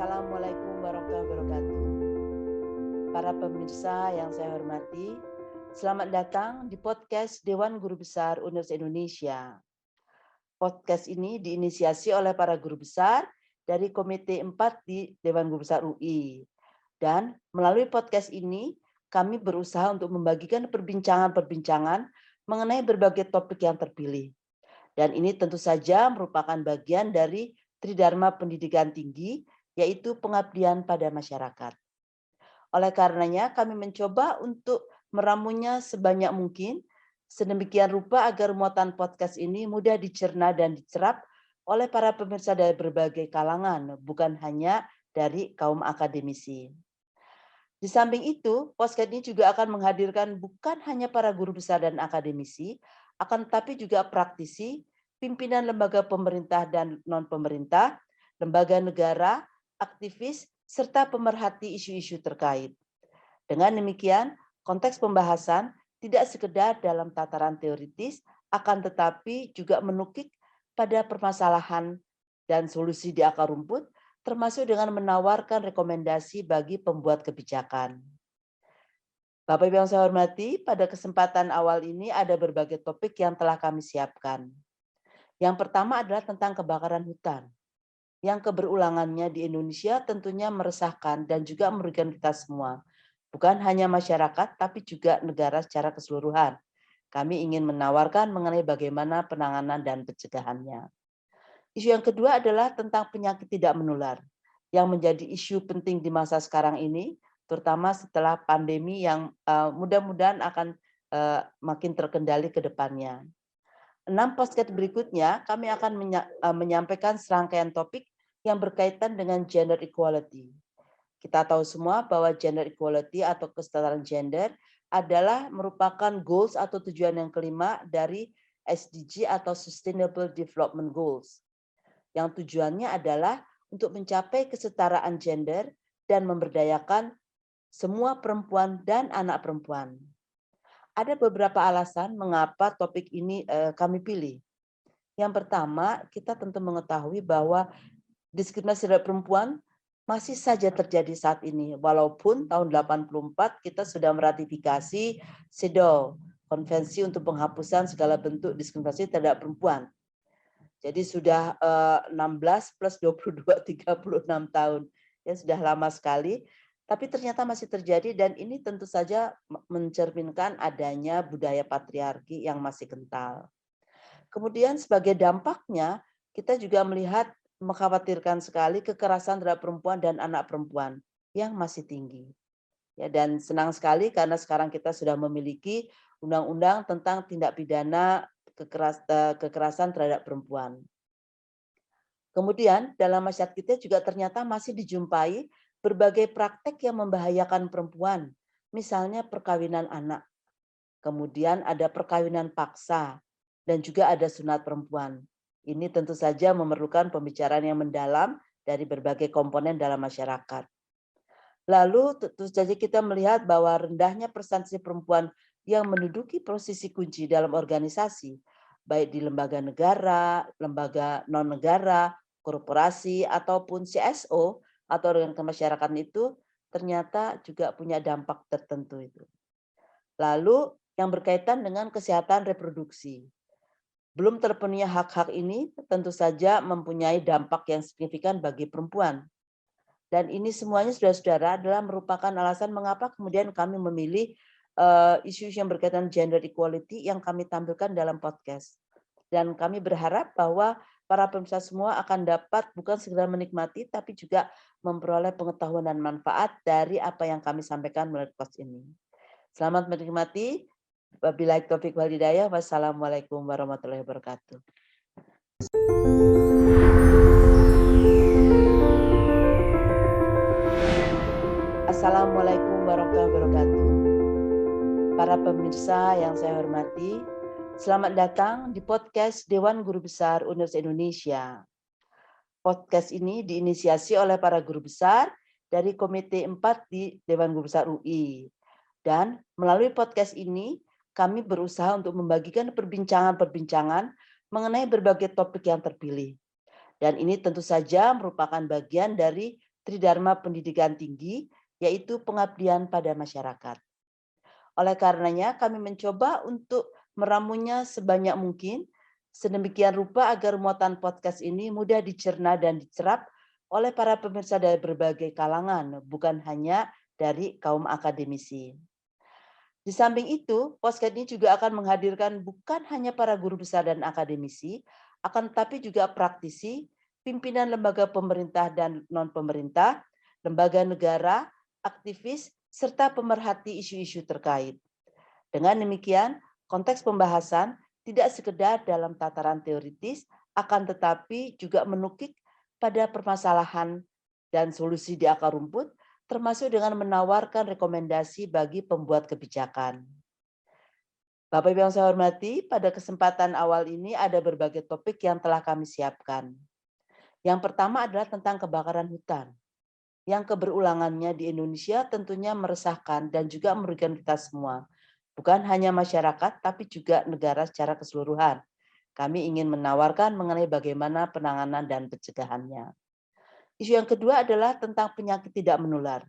Assalamualaikum warahmatullahi wabarakatuh. Para pemirsa yang saya hormati, selamat datang di podcast Dewan Guru Besar Universitas Indonesia. Podcast ini diinisiasi oleh para guru besar dari Komite 4 di Dewan Guru Besar UI. Dan melalui podcast ini, kami berusaha untuk membagikan perbincangan-perbincangan mengenai berbagai topik yang terpilih. Dan ini tentu saja merupakan bagian dari Tridharma Pendidikan Tinggi, yaitu pengabdian pada masyarakat. Oleh karenanya, kami mencoba untuk meramunya sebanyak mungkin, sedemikian rupa agar muatan podcast ini mudah dicerna dan dicerap oleh para pemirsa dari berbagai kalangan, bukan hanya dari kaum akademisi. Di samping itu, podcast ini juga akan menghadirkan bukan hanya para guru besar dan akademisi, akan tetapi juga praktisi, pimpinan lembaga pemerintah dan non-pemerintah, lembaga negara, aktivis, serta pemerhati isu-isu terkait. Dengan demikian, konteks pembahasan tidak sekedar dalam tataran teoritis, akan tetapi juga menukik pada permasalahan dan solusi di akar rumput, termasuk dengan menawarkan rekomendasi bagi pembuat kebijakan. Bapak Ibu yang saya hormati, pada kesempatan awal ini ada berbagai topik yang telah kami siapkan. Yang pertama adalah tentang kebakaran hutan, yang keberulangannya di Indonesia tentunya meresahkan dan juga merugikan kita semua. Bukan hanya masyarakat, tapi juga negara secara keseluruhan. Kami ingin menawarkan mengenai bagaimana penanganan dan pencegahannya. Isu yang kedua adalah tentang penyakit tidak menular, yang menjadi isu penting di masa sekarang ini, terutama setelah pandemi yang mudah-mudahan akan makin terkendali ke depannya. 6 podcast berikutnya, kami akan menyampaikan serangkaian topik yang berkaitan dengan gender equality. Kita tahu semua bahwa gender equality atau kesetaraan gender adalah merupakan goals atau tujuan yang kelima dari SDG atau Sustainable Development Goals. Yang tujuannya adalah untuk mencapai kesetaraan gender dan memberdayakan semua perempuan dan anak perempuan. Ada beberapa alasan mengapa topik ini kami pilih. Yang pertama, kita tentu mengetahui bahwa diskriminasi terhadap perempuan masih saja terjadi saat ini. Walaupun tahun 84 kita sudah meratifikasi CEDAW, Konvensi untuk Penghapusan Segala Bentuk Diskriminasi Terhadap Perempuan. Jadi sudah 16 plus 22, 36 tahun. Ya sudah lama sekali. Tapi ternyata masih terjadi dan ini tentu saja mencerminkan adanya budaya patriarki yang masih kental. Kemudian sebagai dampaknya kita juga melihat mengkhawatirkan sekali kekerasan terhadap perempuan dan anak perempuan yang masih tinggi. Ya, dan senang sekali karena sekarang kita sudah memiliki undang-undang tentang tindak pidana kekerasan terhadap perempuan. Kemudian dalam masyarakat kita juga ternyata masih dijumpai berbagai praktek yang membahayakan perempuan, misalnya perkawinan anak. Kemudian ada perkawinan paksa dan juga ada sunat perempuan. Ini tentu saja memerlukan pembicaraan yang mendalam dari berbagai komponen dalam masyarakat. Lalu tentu saja kita melihat bahwa rendahnya persentase perempuan yang menduduki posisi kunci dalam organisasi, baik di lembaga negara, lembaga non-negara, korporasi, ataupun CSO, atau organ kemasyarakatan itu ternyata juga punya dampak tertentu itu. Lalu yang berkaitan dengan kesehatan reproduksi. Belum terpenuhnya hak-hak ini tentu saja mempunyai dampak yang signifikan bagi perempuan. Dan ini semuanya saudara-saudara adalah merupakan alasan mengapa kemudian kami memilih isu-isu yang berkaitan gender equality yang kami tampilkan dalam podcast. Dan kami berharap bahwa para pemirsa semua akan dapat bukan sekedar menikmati, tapi juga memperoleh pengetahuan dan manfaat dari apa yang kami sampaikan melalui podcast ini. Selamat menikmati. Wabillahi taufiq wal hidayah. Wassalamualaikum warahmatullahi wabarakatuh. Assalamualaikum warahmatullahi wabarakatuh. Para pemirsa yang saya hormati, selamat datang di podcast Dewan Guru Besar Universitas Indonesia. Podcast ini diinisiasi oleh para guru besar dari Komite 4 di Dewan Guru Besar UI. Dan melalui podcast ini, kami berusaha untuk membagikan perbincangan-perbincangan mengenai berbagai topik yang terpilih. Dan ini tentu saja merupakan bagian dari Tridharma Pendidikan Tinggi, yaitu pengabdian pada masyarakat. Oleh karenanya, kami mencoba untuk meramunya sebanyak mungkin, sedemikian rupa agar muatan podcast ini mudah dicerna dan dicerap oleh para pemirsa dari berbagai kalangan, bukan hanya dari kaum akademisi. Di samping itu, podcast ini juga akan menghadirkan bukan hanya para guru besar dan akademisi, akan tetapi juga praktisi, pimpinan lembaga pemerintah dan non-pemerintah, lembaga negara, aktivis, serta pemerhati isu-isu terkait. Dengan demikian, konteks pembahasan tidak sekedar dalam tataran teoritis, akan tetapi juga menukik pada permasalahan dan solusi di akar rumput, termasuk dengan menawarkan rekomendasi bagi pembuat kebijakan. Bapak Ibu yang saya hormati, pada kesempatan awal ini ada berbagai topik yang telah kami siapkan. Yang pertama adalah tentang kebakaran hutan, yang keberulangannya di Indonesia tentunya meresahkan dan juga merugikan kita semua. Bukan hanya masyarakat, tapi juga negara secara keseluruhan. Kami ingin menawarkan mengenai bagaimana penanganan dan pencegahannya. Isu yang kedua adalah tentang penyakit tidak menular,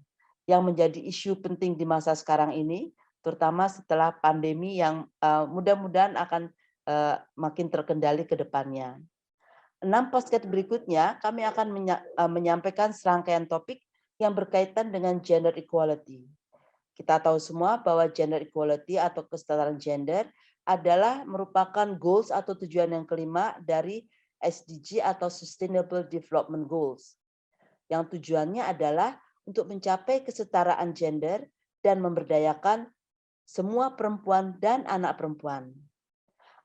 yang menjadi isu penting di masa sekarang ini, terutama setelah pandemi yang mudah-mudahan akan makin terkendali ke depannya. 6 podcast berikutnya, kami akan menyampaikan serangkaian topik yang berkaitan dengan gender equality. Kita tahu semua bahwa gender equality atau kesetaraan gender adalah merupakan goals atau tujuan yang kelima dari SDG atau Sustainable Development Goals, yang tujuannya adalah untuk mencapai kesetaraan gender dan memberdayakan semua perempuan dan anak perempuan.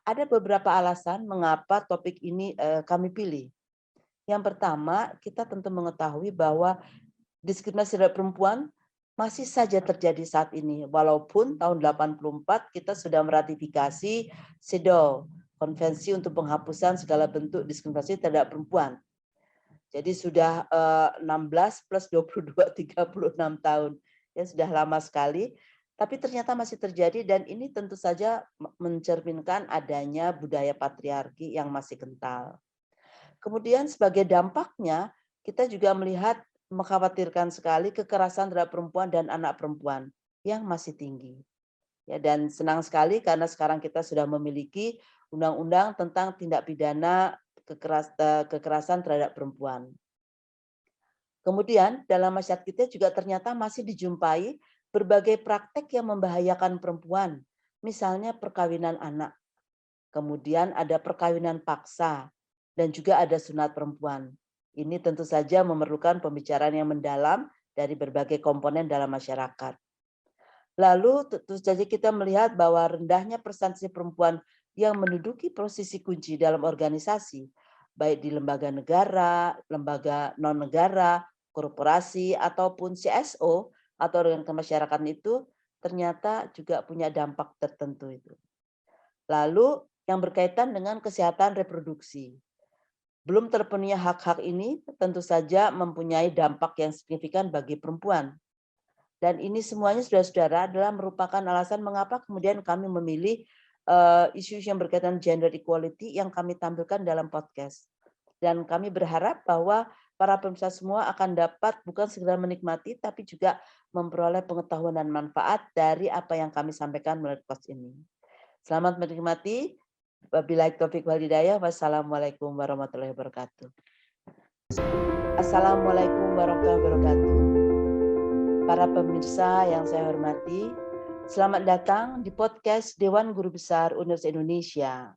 Ada beberapa alasan mengapa topik ini kami pilih. Yang pertama, kita tentu mengetahui bahwa diskriminasi terhadap perempuan masih saja terjadi saat ini. Walaupun tahun 84 kita sudah meratifikasi CEDAW, Konvensi untuk Penghapusan Segala Bentuk Diskriminasi Terhadap Perempuan. Jadi sudah 16 plus 22, 36 tahun. Ya sudah lama sekali. Tapi ternyata masih terjadi dan ini tentu saja mencerminkan adanya budaya patriarki yang masih kental. Kemudian sebagai dampaknya, kita juga melihat mengkhawatirkan sekali kekerasan terhadap perempuan dan anak perempuan yang masih tinggi. Ya, dan senang sekali karena sekarang kita sudah memiliki undang-undang tentang tindak pidana kekerasan terhadap perempuan. Kemudian dalam masyarakat kita juga ternyata masih dijumpai berbagai praktek yang membahayakan perempuan, misalnya perkawinan anak. Kemudian ada perkawinan paksa dan juga ada sunat perempuan. Ini tentu saja memerlukan pembicaraan yang mendalam dari berbagai komponen dalam masyarakat. Lalu tentu saja kita melihat bahwa rendahnya persentase perempuan yang menduduki posisi kunci dalam organisasi, baik di lembaga negara, lembaga non-negara, korporasi, ataupun CSO atau dengan kemasyarakatan itu ternyata juga punya dampak tertentu itu. Lalu yang berkaitan dengan kesehatan reproduksi. Belum terpenuhnya hak-hak ini tentu saja mempunyai dampak yang signifikan bagi perempuan. Dan ini semuanya saudara-saudara adalah merupakan alasan mengapa kemudian kami memilih isu-isu yang berkaitan gender equality yang kami tampilkan dalam podcast. Dan kami berharap bahwa para pemirsa semua akan dapat bukan sekedar menikmati, tapi juga memperoleh pengetahuan dan manfaat dari apa yang kami sampaikan melalui podcast ini. Selamat menikmati. Wabillahi taufiq wal hidayah. Wassalamualaikum warahmatullahi wabarakatuh. Assalamualaikum warahmatullahi wabarakatuh. Para pemirsa yang saya hormati, selamat datang di podcast Dewan Guru Besar Universitas Indonesia.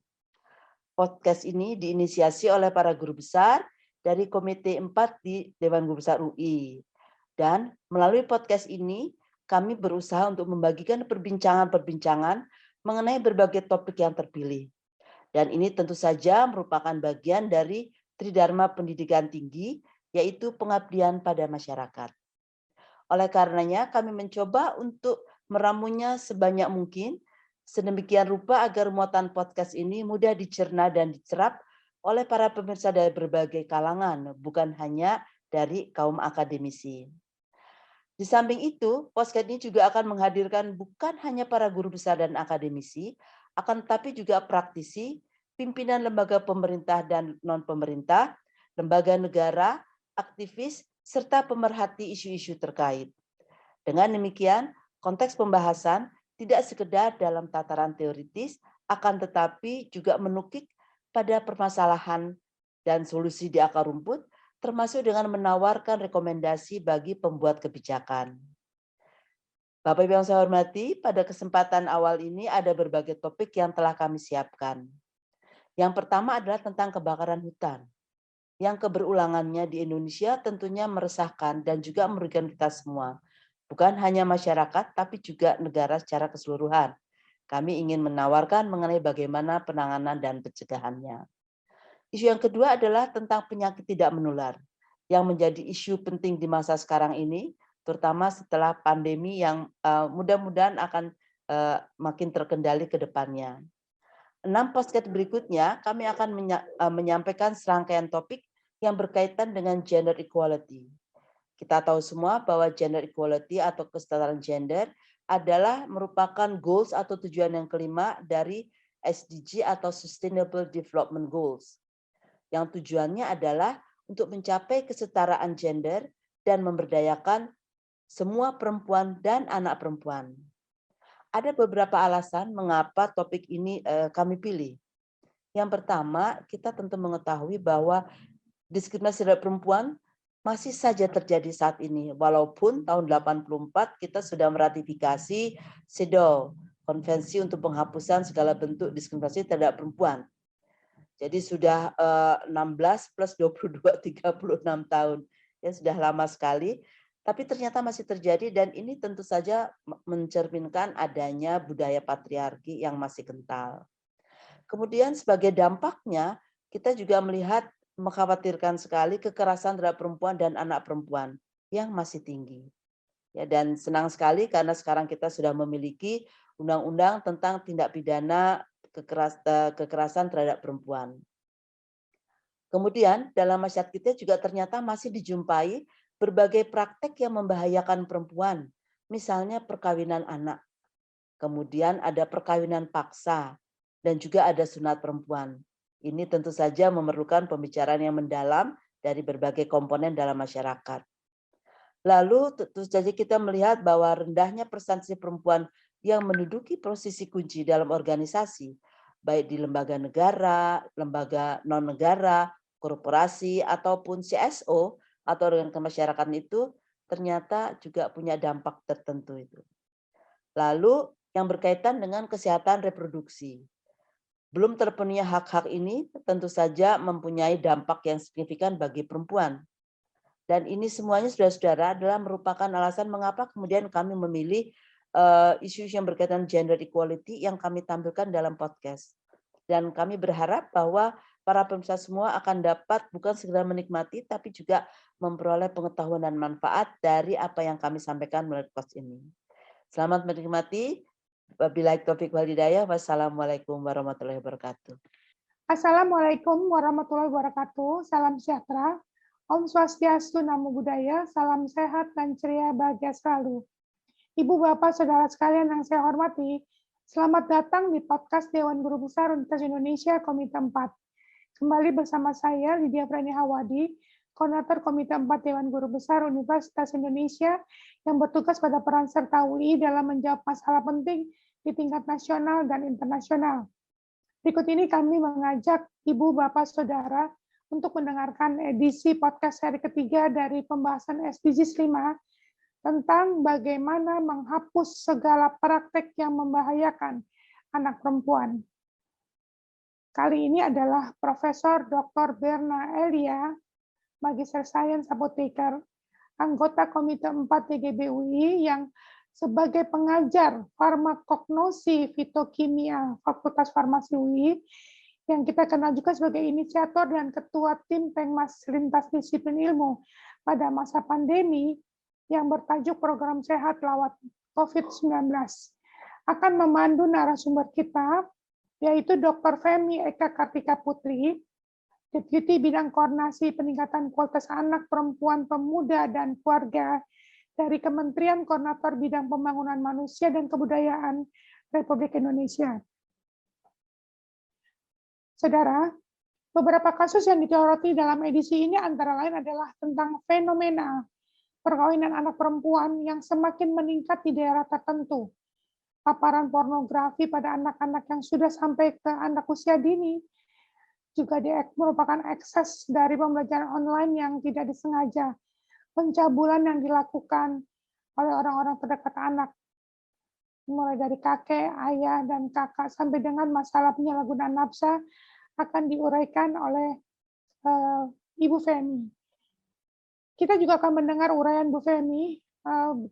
Podcast ini diinisiasi oleh para guru besar dari Komite 4 di Dewan Guru Besar UI. Dan melalui podcast ini, kami berusaha untuk membagikan perbincangan-perbincangan mengenai berbagai topik yang terpilih. Dan ini tentu saja merupakan bagian dari Tridharma Pendidikan Tinggi, yaitu pengabdian pada masyarakat. Oleh karenanya, kami mencoba untuk meramunya sebanyak mungkin, sedemikian rupa agar muatan podcast ini mudah dicerna dan dicerap oleh para pemirsa dari berbagai kalangan, bukan hanya dari kaum akademisi. Di samping itu, podcast ini juga akan menghadirkan bukan hanya para guru besar dan akademisi, akan tetapi juga praktisi, pimpinan lembaga pemerintah dan non-pemerintah, lembaga negara, aktivis, serta pemerhati isu-isu terkait. Dengan demikian, konteks pembahasan tidak sekedar dalam tataran teoritis, akan tetapi juga menukik pada permasalahan dan solusi di akar rumput, termasuk dengan menawarkan rekomendasi bagi pembuat kebijakan. Bapak Ibu yang saya hormati, pada kesempatan awal ini ada berbagai topik yang telah kami siapkan. Yang pertama adalah tentang kebakaran hutan, yang keberulangannya di Indonesia tentunya meresahkan dan juga merugikan kita semua. Bukan hanya masyarakat, tapi juga negara secara keseluruhan. Kami ingin menawarkan mengenai bagaimana penanganan dan pencegahannya. Isu yang kedua adalah tentang penyakit tidak menular, yang menjadi isu penting di masa sekarang ini, terutama setelah pandemi yang mudah-mudahan akan makin terkendali ke depannya. 6 podcast berikutnya, kami akan menyampaikan serangkaian topik yang berkaitan dengan gender equality. Kita tahu semua bahwa gender equality atau kesetaraan gender adalah merupakan goals atau tujuan yang kelima dari SDG atau Sustainable Development Goals. Yang tujuannya adalah untuk mencapai kesetaraan gender dan memberdayakan semua perempuan dan anak perempuan. Ada beberapa alasan mengapa topik ini kami pilih. Yang pertama, kita tentu mengetahui bahwa diskriminasi terhadap perempuan masih saja terjadi saat ini. Walaupun tahun 84 kita sudah meratifikasi CEDAW, Konvensi untuk Penghapusan Segala Bentuk Diskriminasi Terhadap Perempuan. Jadi sudah 16 plus 22, 36 tahun. Ya sudah lama sekali. Tapi ternyata masih terjadi dan ini tentu saja mencerminkan adanya budaya patriarki yang masih kental. Kemudian sebagai dampaknya kita juga melihat mengkhawatirkan sekali kekerasan terhadap perempuan dan anak perempuan yang masih tinggi. Ya, dan senang sekali karena sekarang kita sudah memiliki undang-undang tentang tindak pidana kekerasan terhadap perempuan. Kemudian dalam masyarakat kita juga ternyata masih dijumpai berbagai praktek yang membahayakan perempuan, misalnya perkawinan anak. Kemudian ada perkawinan paksa dan juga ada sunat perempuan. Ini tentu saja memerlukan pembicaraan yang mendalam dari berbagai komponen dalam masyarakat. Lalu tentu saja kita melihat bahwa rendahnya persentase perempuan yang menduduki posisi kunci dalam organisasi, baik di lembaga negara, lembaga non-negara, korporasi, ataupun CSO, atau organ kemasyarakatan itu ternyata juga punya dampak tertentu itu. Lalu yang berkaitan dengan kesehatan reproduksi. Belum terpenuhnya hak-hak ini tentu saja mempunyai dampak yang signifikan bagi perempuan. Dan ini semuanya saudara-saudara adalah merupakan alasan mengapa kemudian kami memilih isu-isu yang berkaitan gender equality yang kami tampilkan dalam podcast. Dan kami berharap bahwa para pemirsa semua akan dapat bukan sekedar menikmati, tapi juga memperoleh pengetahuan dan manfaat dari apa yang kami sampaikan melalui podcast ini. Selamat menikmati. Wabillahi taufiq wal hidayah. Wassalamualaikum warahmatullahi wabarakatuh. Assalamualaikum warahmatullahi wabarakatuh. Salam sejahtera. Om Swastiastu, Namo Buddhaya. Salam sehat dan ceria bahagia selalu. Ibu, Bapak, Saudara sekalian yang saya hormati, selamat datang di podcast Dewan Guru Besar Universitas Indonesia Komite 4. Kembali bersama saya, Lydia Prani Hawadi, Koordinator Komite 4 Dewan Guru Besar Universitas Indonesia yang bertugas pada peran serta UI dalam menjawab masalah penting di tingkat nasional dan internasional. Berikut ini kami mengajak Ibu, Bapak, Saudara untuk mendengarkan edisi podcast seri ketiga dari pembahasan SDGs 5 tentang bagaimana menghapus segala praktek yang membahayakan anak perempuan. Kali ini adalah Profesor Dr. Berna Elia, Magister Sains Apoteker, anggota Komite 4 TGB UI yang sebagai pengajar farmakognosi fitokimia Fakultas Farmasi UI, yang kita kenal juga sebagai inisiator dan ketua tim Pengmas Lintas Disiplin Ilmu pada masa pandemi yang bertajuk Program Sehat Lawat COVID-19. Akan memandu narasumber kita, yaitu Dr. Femi Eka Kartika Putri, Deputi Bidang Koordinasi Peningkatan Kualitas Anak, Perempuan, Pemuda, dan Keluarga dari Kementerian Koordinator Bidang Pembangunan Manusia dan Kebudayaan Republik Indonesia. Saudara, Beberapa kasus yang disoroti dalam edisi ini antara lain adalah tentang fenomena perkawinan anak perempuan yang semakin meningkat di daerah tertentu, paparan pornografi pada anak-anak yang sudah sampai ke anak usia dini, juga merupakan ekses dari pembelajaran online yang tidak disengaja, pencabulan yang dilakukan oleh orang-orang terdekat anak, mulai dari kakek, ayah, dan kakak, sampai dengan masalah penyalahgunaan nafsa akan diuraikan oleh Ibu Femi. Kita juga akan mendengar uraian Bu Femi,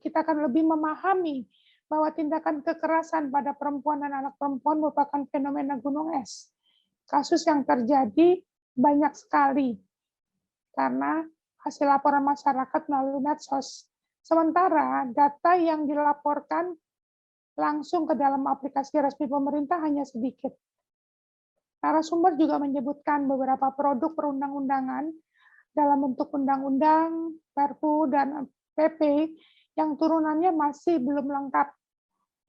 kita akan lebih memahami bahwa tindakan kekerasan pada perempuan dan anak perempuan merupakan fenomena gunung es. Kasus yang terjadi banyak sekali karena hasil laporan masyarakat melalui medsos. Sementara data yang dilaporkan langsung ke dalam aplikasi resmi pemerintah hanya sedikit. Narasumber juga menyebutkan beberapa produk perundang-undangan dalam bentuk undang-undang, Perpu, dan PP yang turunannya masih belum lengkap,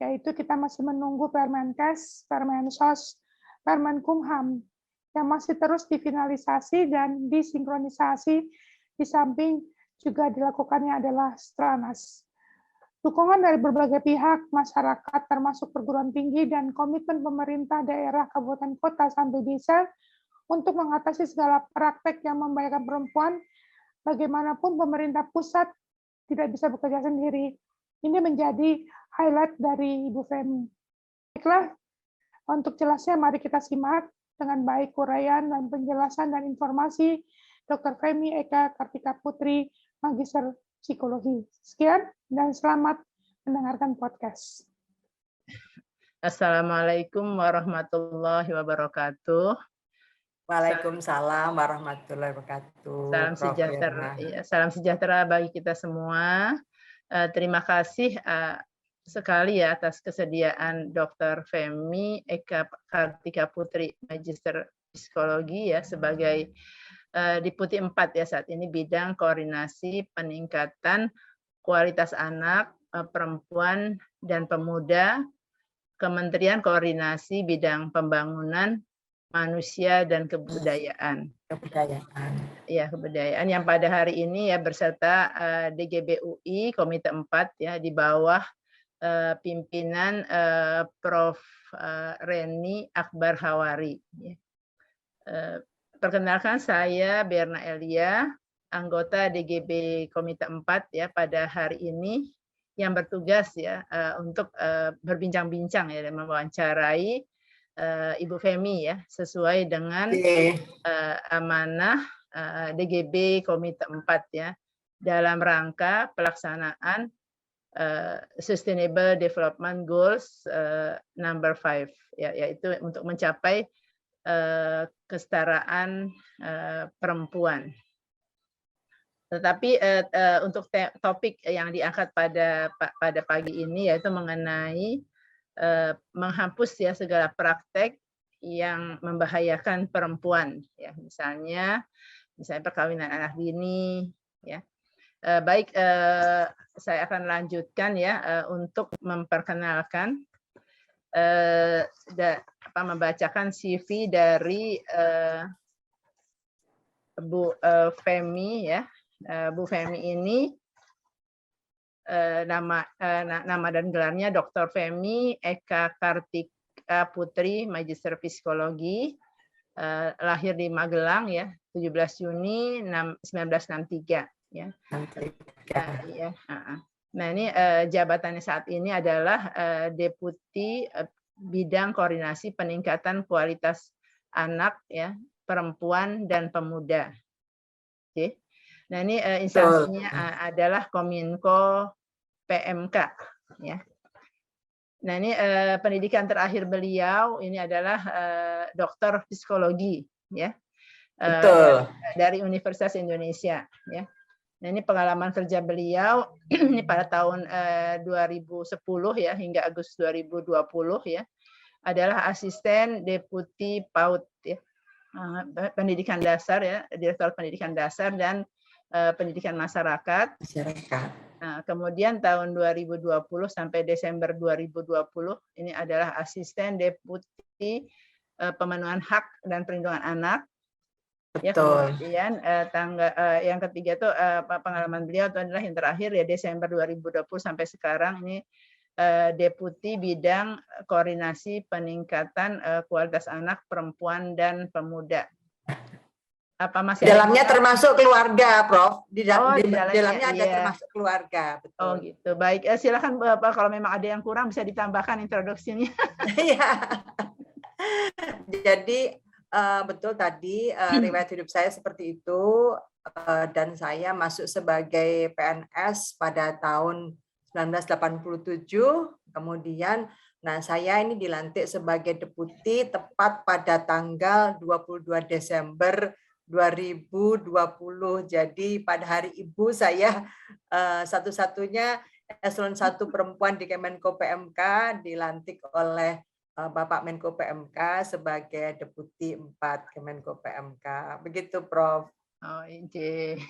yaitu kita masih menunggu Permenkes, Permensos, Permenkumham, yang masih terus difinalisasi dan disinkronisasi, di samping juga dilakukannya adalah Stranas. Dukungan dari berbagai pihak, masyarakat, termasuk perguruan tinggi, dan komitmen pemerintah daerah, kabupaten, kota, sampai desa, untuk mengatasi segala praktek yang membahayakan perempuan, bagaimanapun pemerintah pusat tidak bisa bekerja sendiri. Ini menjadi highlight dari Ibu Femi. Baiklah, untuk jelasnya mari kita simak dengan baik uraian dan penjelasan dan informasi Dr. Femi Eka Kartika Putri, Magister Psikologi. Sekian dan selamat mendengarkan podcast. Assalamualaikum warahmatullahi wabarakatuh. Waalaikumsalam warahmatullahi wabarakatuh. Salam sejahtera, ya, salam sejahtera bagi kita semua. Terima kasih sekali ya atas kesediaan Dr. Femi Eka Kartika Putri, Magister Psikologi ya sebagai Deputi 4 ya saat ini bidang koordinasi peningkatan kualitas anak, perempuan dan pemuda, Kementerian Koordinasi Bidang Pembangunan Manusia dan Kebudayaan. Ya, kebudayaan yang pada hari ini ya berserta DGB UI Komite 4 ya di bawah pimpinan Prof. Reni Akbar Hawari. Ya. Perkenalkan saya Berna Elia, anggota DGB Komite 4 ya pada hari ini yang bertugas ya untuk berbincang-bincang ya dan mewawancarai Ibu Femi ya sesuai dengan amanah DGB Komite 4 ya dalam rangka pelaksanaan Sustainable Development Goals number 5 ya, yaitu untuk mencapai kesetaraan perempuan. Tetapi untuk topik yang diangkat pada pagi ini yaitu mengenai menghapus ya segala praktek yang membahayakan perempuan ya misalnya perkawinan anak dini ya. Baik, saya akan lanjutkan ya untuk memperkenalkan membacakan CV dari Bu Femi ya. Bu Femi ini nama dan gelarnya Dr. Femi Eka Kartika Putri, Magister Psikologi, lahir di Magelang ya, 17 Juni 1963 ya. Nah ini jabatannya saat ini adalah Deputi Bidang Koordinasi Peningkatan Kualitas Anak ya, Perempuan dan Pemuda. Oke. Nah ini instansinya adalah Kominfo PMK ya. Nah ini pendidikan terakhir beliau ini adalah doktor psikologi ya. Dari Universitas Indonesia ya. Nah ini pengalaman kerja beliau ini pada tahun 2010 ya hingga Agustus 2020 ya adalah asisten deputi PAUD ya. Pendidikan dasar ya, Direktorat Pendidikan Dasar dan Pendidikan Masyarakat. Nah, kemudian tahun 2020 sampai Desember 2020 ini adalah asisten deputi pemenuhan hak dan perlindungan anak Ya, Betul. kemudian yang ketiga tuh pengalaman beliau itu adalah yang terakhir ya Desember 2020 sampai sekarang ini Deputi Bidang Koordinasi Peningkatan Kualitas Anak, Perempuan dan Pemuda. Apa masih ada Dalamnya termasuk keluarga, Prof. Di dalamnya ada iya. termasuk keluarga, betul. Oh gitu. Baik, silakan Bapak kalau memang ada yang kurang bisa ditambahkan introduksinya. Iya. Jadi betul tadi riwayat hidup saya seperti itu dan saya masuk sebagai PNS pada tahun 1987. Kemudian saya ini dilantik sebagai deputi tepat pada tanggal 22 Desember 2020. Jadi pada hari Ibu saya satu-satunya eselon 1 perempuan di Kemenko PMK dilantik oleh Bapak Menko PMK sebagai Deputi 4 Kemenko PMK. Begitu, Prof. Oh, iya.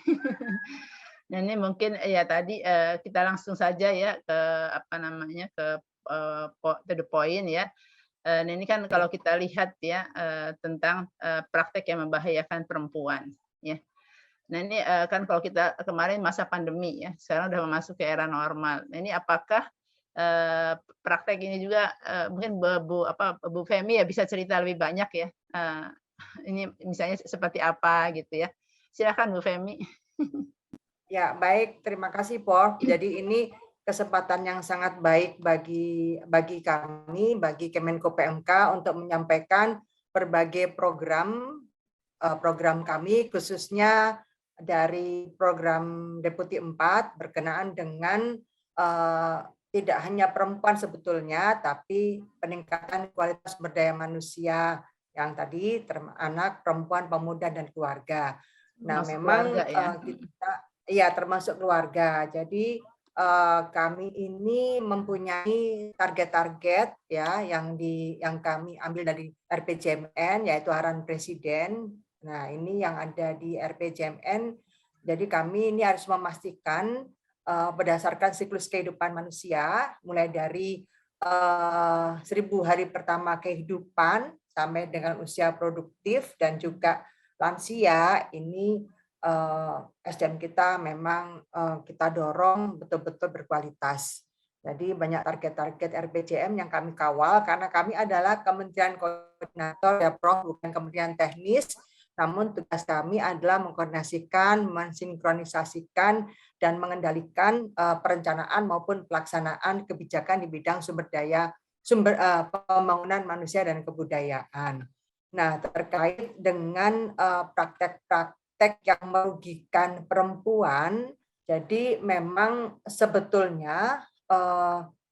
Nah, ini mungkin ya tadi kita langsung saja ya ke to the point ya. Nah, ini kan kalau kita lihat ya tentang praktek yang membahayakan perempuan ya. Nah, ini kan kalau kita kemarin masa pandemi ya, sekarang udah memasuki era normal. Nah, ini apakah praktek ini juga mungkin Bu Femi ya bisa cerita lebih banyak ya. Ini misalnya seperti apa gitu ya. Silakan Bu Femi. Ya, baik. Terima kasih, Prof. Jadi ini kesempatan yang sangat baik bagi kami, bagi Kemenko PMK untuk menyampaikan berbagai program kami, khususnya dari program Deputi 4 berkenaan dengan tidak hanya perempuan sebetulnya, tapi peningkatan kualitas sumber daya manusia yang tadi anak, perempuan, pemuda, dan keluarga. Nah, Masuk memang keluarga, ya. kita termasuk keluarga. Jadi kami ini mempunyai target-target ya yang kami ambil dari RPJMN, yaitu arahan Presiden. Nah, ini yang ada di RPJMN. Jadi kami ini harus memastikan berdasarkan siklus kehidupan manusia, mulai dari 1000 hari pertama kehidupan sampai dengan usia produktif dan juga lansia, ini SDM kita memang kita dorong betul-betul berkualitas. Jadi banyak target-target RPJM yang kami kawal karena kami adalah Kementerian Koordinator ya Prof, bukan Kementerian Teknis. Namun tugas kami adalah mengkoordinasikan, mensinkronisasikan, dan mengendalikan perencanaan maupun pelaksanaan kebijakan di bidang pembangunan manusia dan kebudayaan. Nah, terkait dengan praktek-praktek yang merugikan perempuan, jadi memang sebetulnya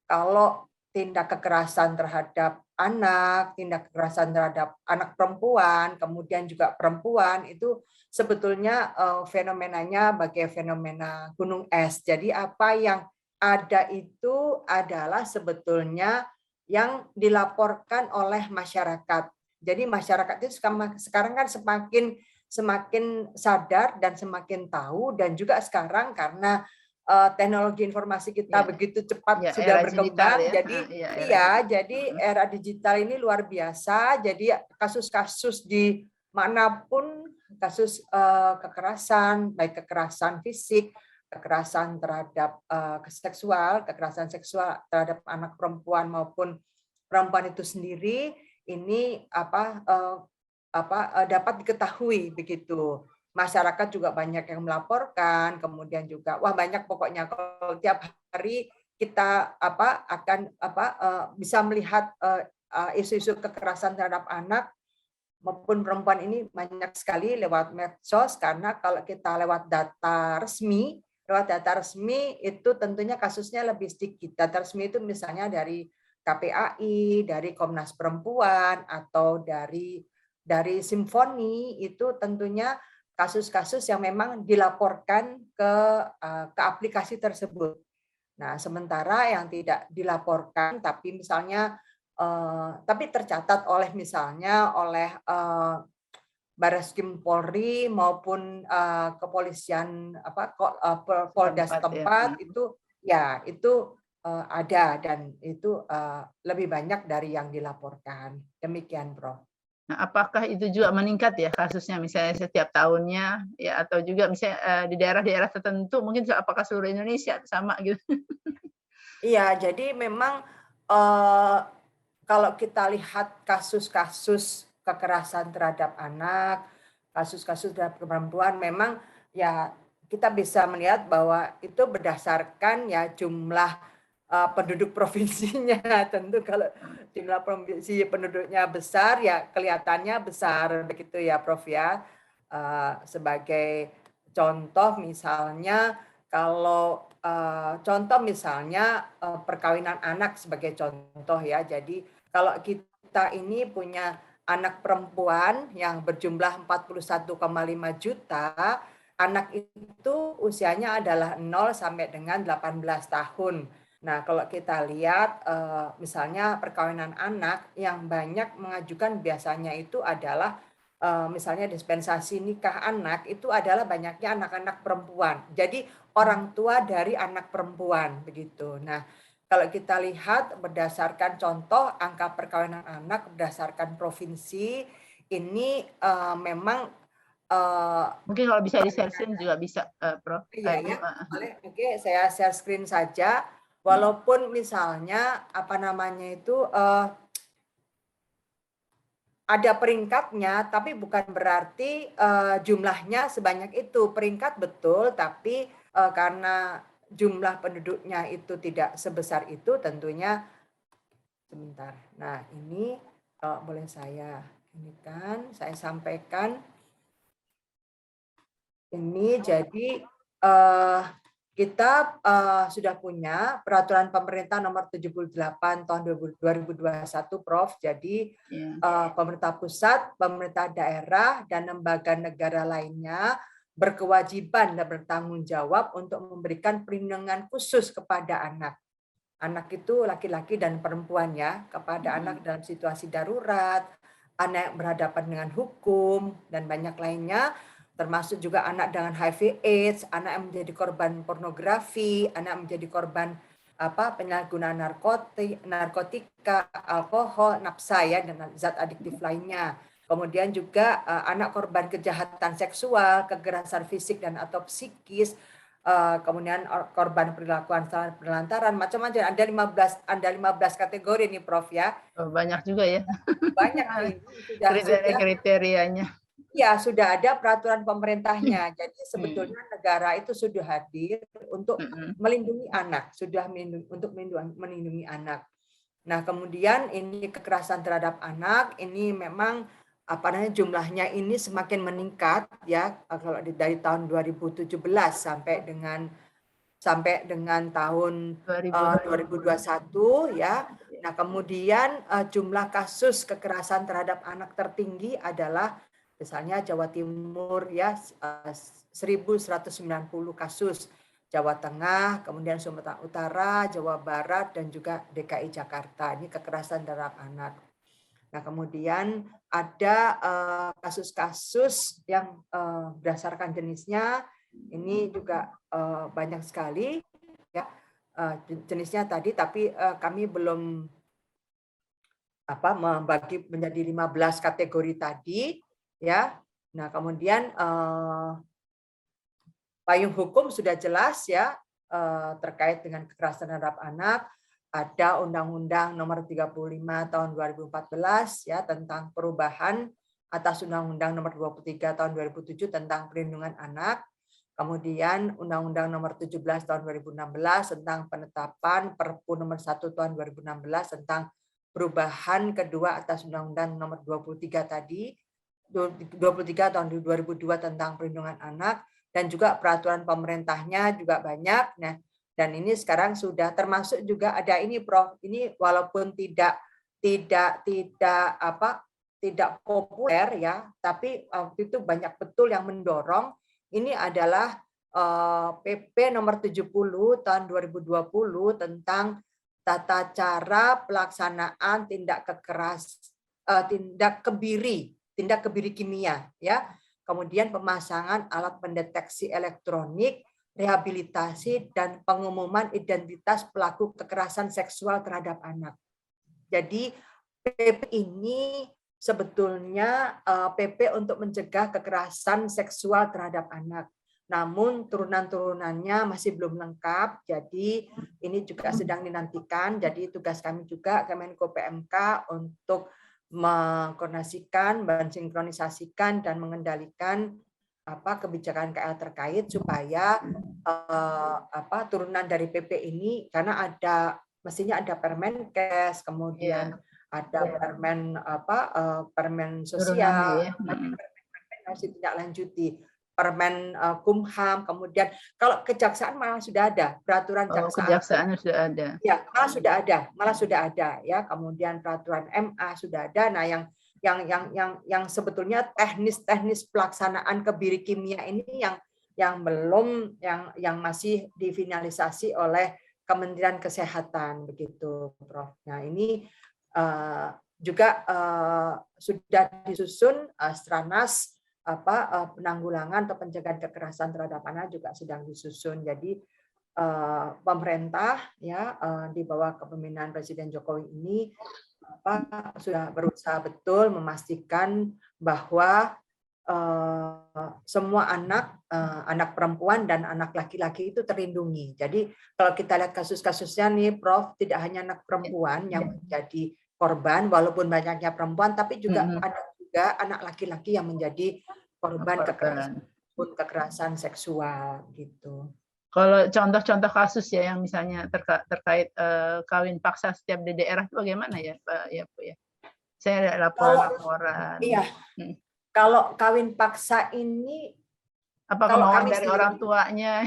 kalau tindak kekerasan terhadap anak, tindak kekerasan terhadap anak perempuan, kemudian juga perempuan, itu sebetulnya fenomenanya bagai fenomena gunung es. Jadi apa yang ada itu adalah sebetulnya yang dilaporkan oleh masyarakat. Jadi masyarakat itu sekarang kan semakin sadar dan semakin tahu, dan juga sekarang karena teknologi informasi kita begitu cepat sudah berkembang, ya. Jadi era digital ini luar biasa. Jadi kasus-kasus di manapun, kasus kekerasan, baik kekerasan fisik, kekerasan terhadap kekerasan seksual terhadap anak perempuan maupun perempuan itu sendiri, ini dapat diketahui begitu. Masyarakat juga banyak yang melaporkan, kemudian juga banyak pokoknya kalau tiap hari kita bisa melihat isu-isu kekerasan terhadap anak maupun perempuan ini banyak sekali lewat medsos, karena kalau kita lewat data resmi itu tentunya kasusnya lebih sedikit. Data resmi itu misalnya dari KPAI, dari Komnas Perempuan, atau dari Simfoni, itu tentunya kasus-kasus yang memang dilaporkan ke aplikasi tersebut. Nah, sementara yang tidak dilaporkan tapi misalnya tapi tercatat oleh Barreskrim Polri maupun kepolisian Polda setempat, itu ada, dan itu lebih banyak dari yang dilaporkan. Demikian, Prof. Nah, apakah itu juga meningkat ya kasusnya misalnya setiap tahunnya ya atau juga misalnya di daerah-daerah tertentu mungkin apakah seluruh Indonesia sama gitu? Iya, jadi memang eh, kalau kita lihat kasus-kasus kekerasan terhadap anak, kasus-kasus terhadap perempuan, memang ya kita bisa melihat bahwa itu berdasarkan ya jumlah penduduk provinsinya. Tentu kalau jumlah provinsi penduduknya besar ya kelihatannya besar begitu ya Prof ya. Sebagai contoh misalnya kalau contoh misalnya perkawinan anak sebagai contoh ya. Jadi kalau kita ini punya anak perempuan yang berjumlah 41,5 juta, anak itu usianya adalah 0 sampai dengan 18 tahun. Nah, kalau kita lihat misalnya perkawinan anak yang banyak mengajukan biasanya itu adalah misalnya dispensasi nikah anak itu adalah banyaknya anak-anak perempuan. Jadi orang tua dari anak perempuan begitu. Nah, kalau kita lihat berdasarkan contoh angka perkawinan anak berdasarkan provinsi ini memang mungkin kalau bisa di-share juga bisa, Prof. iya ya, boleh. Oke, saya share screen saja. Walaupun misalnya apa namanya itu ada peringkatnya, tapi bukan berarti jumlahnya sebanyak itu. Peringkat betul, tapi karena jumlah penduduknya itu tidak sebesar itu, tentunya sebentar. Nah, ini boleh saya ini kan saya sampaikan. Ini jadi kita sudah punya peraturan pemerintah nomor 78 tahun 2021 Prof. Jadi pemerintah pusat, pemerintah daerah dan lembaga negara lainnya berkewajiban dan bertanggung jawab untuk memberikan perlindungan khusus kepada anak. Anak itu laki-laki dan perempuan ya, kepada anak dalam situasi darurat, anak yang berhadapan dengan hukum dan banyak lainnya, termasuk juga anak dengan HIV/AIDS, anak yang menjadi korban pornografi, anak yang menjadi korban penyalahgunaan narkotika, alkohol, nafsa ya dan zat adiktif lainnya. Kemudian juga anak korban kejahatan seksual, kekerasan fisik dan atau psikis, kemudian korban perilakuan penelantaran, macam-macam. Ada 15 kategori nih Prof ya. Oh, banyak juga ya. Banyak nih. Kriterianya. Ya, sudah ada peraturan pemerintahnya. Jadi sebetulnya negara itu sudah hadir untuk melindungi anak, untuk melindungi anak. Nah, kemudian ini kekerasan terhadap anak ini memang jumlahnya ini semakin meningkat ya kalau dari tahun 2017 sampai dengan tahun 2021 ya. Nah, kemudian jumlah kasus kekerasan terhadap anak tertinggi adalah misalnya Jawa Timur ya 1.190 kasus, Jawa Tengah, kemudian Sumatera Utara, Jawa Barat dan juga DKI Jakarta. Ini kekerasan terhadap anak. Nah, kemudian ada kasus-kasus yang berdasarkan jenisnya ini juga banyak sekali ya jenisnya tadi, tapi kami belum membagi menjadi 15 kategori tadi ya. Nah, kemudian payung hukum sudah jelas ya terkait dengan kekerasan terhadap anak. Ada Undang-Undang Nomor 35 Tahun 2014 ya tentang perubahan atas Undang-Undang Nomor 23 Tahun 2007 tentang perlindungan anak. Kemudian Undang-Undang Nomor 17 Tahun 2016 tentang penetapan Perpu Nomor 1 Tahun 2016 tentang perubahan kedua atas Undang-Undang Nomor 23 tadi, 23 Tahun 2002 tentang perlindungan anak, dan juga peraturan pemerintahnya juga banyak. Nah, dan ini sekarang sudah termasuk juga ada ini Prof. Ini walaupun tidak populer ya, tapi waktu itu banyak betul yang mendorong. Ini adalah PP nomor 70 tahun 2020 tentang tata cara pelaksanaan tindak kebiri kimia ya. Kemudian pemasangan alat pendeteksi elektronik, rehabilitasi dan pengumuman identitas pelaku kekerasan seksual terhadap anak. Jadi PP ini sebetulnya PP untuk mencegah kekerasan seksual terhadap anak. Namun turunan-turunannya masih belum lengkap, jadi ini juga sedang dinantikan. Jadi tugas kami juga Kemenko PMK untuk mengkoordinasikan, mensinkronisasikan dan mengendalikan kebijakan KL terkait supaya turunan dari PP ini, karena mestinya ada Permenkes, kemudian ada permen sosial, tapi permen harus ditindaklanjuti. Permen Kumham, kemudian kalau kejaksaan malah sudah ada peraturan kejaksaan sudah ada. Ya, malah sudah ada ya. Kemudian peraturan MA sudah ada. Nah, yang sebetulnya teknis pelaksanaan kebiri kimia ini yang belum yang masih difinalisasi oleh Kementerian Kesehatan begitu, Prof. Nah, ini juga sudah disusun Stranas penanggulangan atau pencegahan kekerasan terhadap anak juga sedang disusun. Jadi pemerintah ya di bawah kepemimpinan Presiden Jokowi ini sudah berusaha betul memastikan bahwa semua anak perempuan dan anak laki-laki itu terlindungi. Jadi kalau kita lihat kasus-kasusnya nih, Prof, tidak hanya anak perempuan yang menjadi korban, walaupun banyaknya perempuan, tapi juga ada juga anak laki-laki yang menjadi korban kekerasan seksual gitu. Kalau contoh-contoh kasus ya yang misalnya terkait kawin paksa setiap di daerah itu bagaimana ya, Pak? Ya, Bu ya. Saya ada laporan. Iya. Kalau kawin paksa ini apa kemauan dari orang tuanya?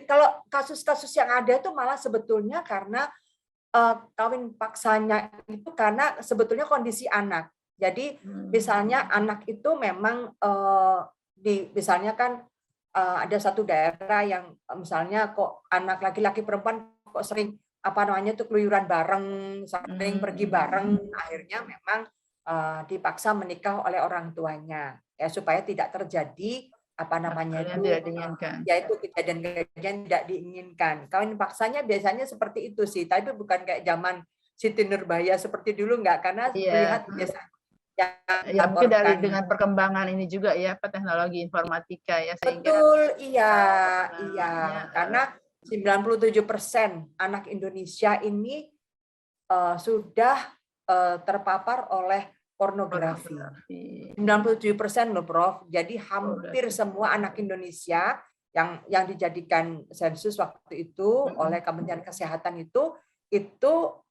Kalau kasus-kasus yang ada itu malah sebetulnya karena kawin paksanya itu karena sebetulnya kondisi anak. Jadi misalnya anak itu memang misalnya kan ada satu daerah yang misalnya kok anak laki-laki perempuan kok sering keluyuran bareng, sering pergi bareng, akhirnya memang dipaksa menikah oleh orang tuanya ya supaya tidak terjadi yaitu kejadian tidak diinginkan. Kawin paksanya biasanya seperti itu sih, tapi bukan kayak zaman Siti Nurbaya seperti dulu enggak, karena lihat biasanya ya mungkin dengan perkembangan ini juga ya teknologi informatika ya sehingga betul iya karena 97% anak Indonesia ini sudah terpapar oleh pornografi. 97% loh, Prof. Jadi hampir semua anak Indonesia yang dijadikan sensus waktu itu oleh Kementerian Kesehatan itu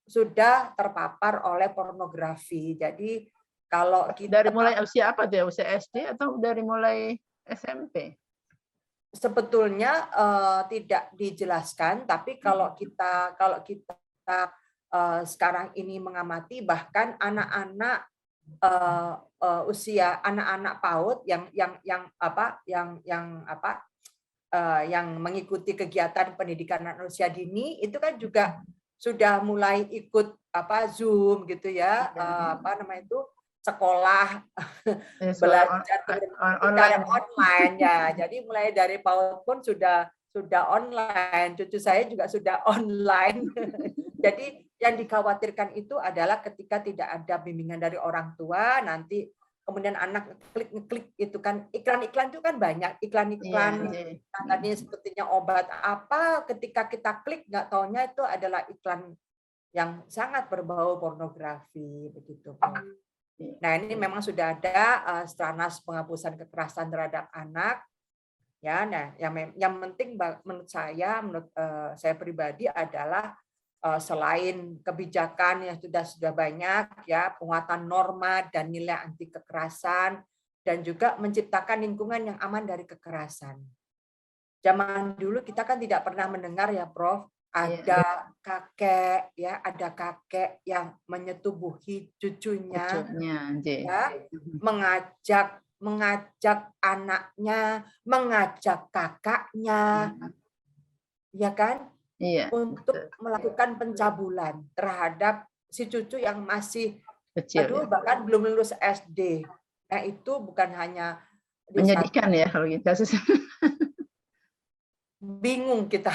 sudah terpapar oleh pornografi. Jadi kalau kita dari mulai usia apa tuh? Usia SD atau dari mulai SMP? Sebetulnya tidak dijelaskan, tapi kalau kita sekarang ini mengamati bahkan anak-anak usia anak-anak PAUD yang mengikuti kegiatan pendidikan anak usia dini itu kan juga sudah mulai ikut Zoom gitu ya, sekolah belajar online ya. Jadi mulai dari PAUD pun sudah online. Cucu saya juga sudah online. Jadi yang dikhawatirkan itu adalah ketika tidak ada bimbingan dari orang tua, nanti kemudian anak ngeklik itu kan iklan-iklan itu kan banyak iklan-iklan tadinya sepertinya obat apa, ketika kita klik nggak taunya itu adalah iklan yang sangat berbau pornografi begitu. Nah, ini memang sudah ada Stranas penghapusan kekerasan terhadap anak. Ya, nah yang penting menurut saya pribadi adalah selain kebijakan yang sudah banyak ya, penguatan norma dan nilai anti kekerasan dan juga menciptakan lingkungan yang aman dari kekerasan. Zaman dulu kita kan tidak pernah mendengar ya, Prof, ada kakek yang menyetubuhi cucunya ya, mengajak anaknya, mengajak kakaknya, ya kan, untuk melakukan pencabulan terhadap si cucu yang masih kecil, bahkan belum lulus SD. Nah, itu bukan hanya menyedihkan ya kalau gitu. Bingung kita.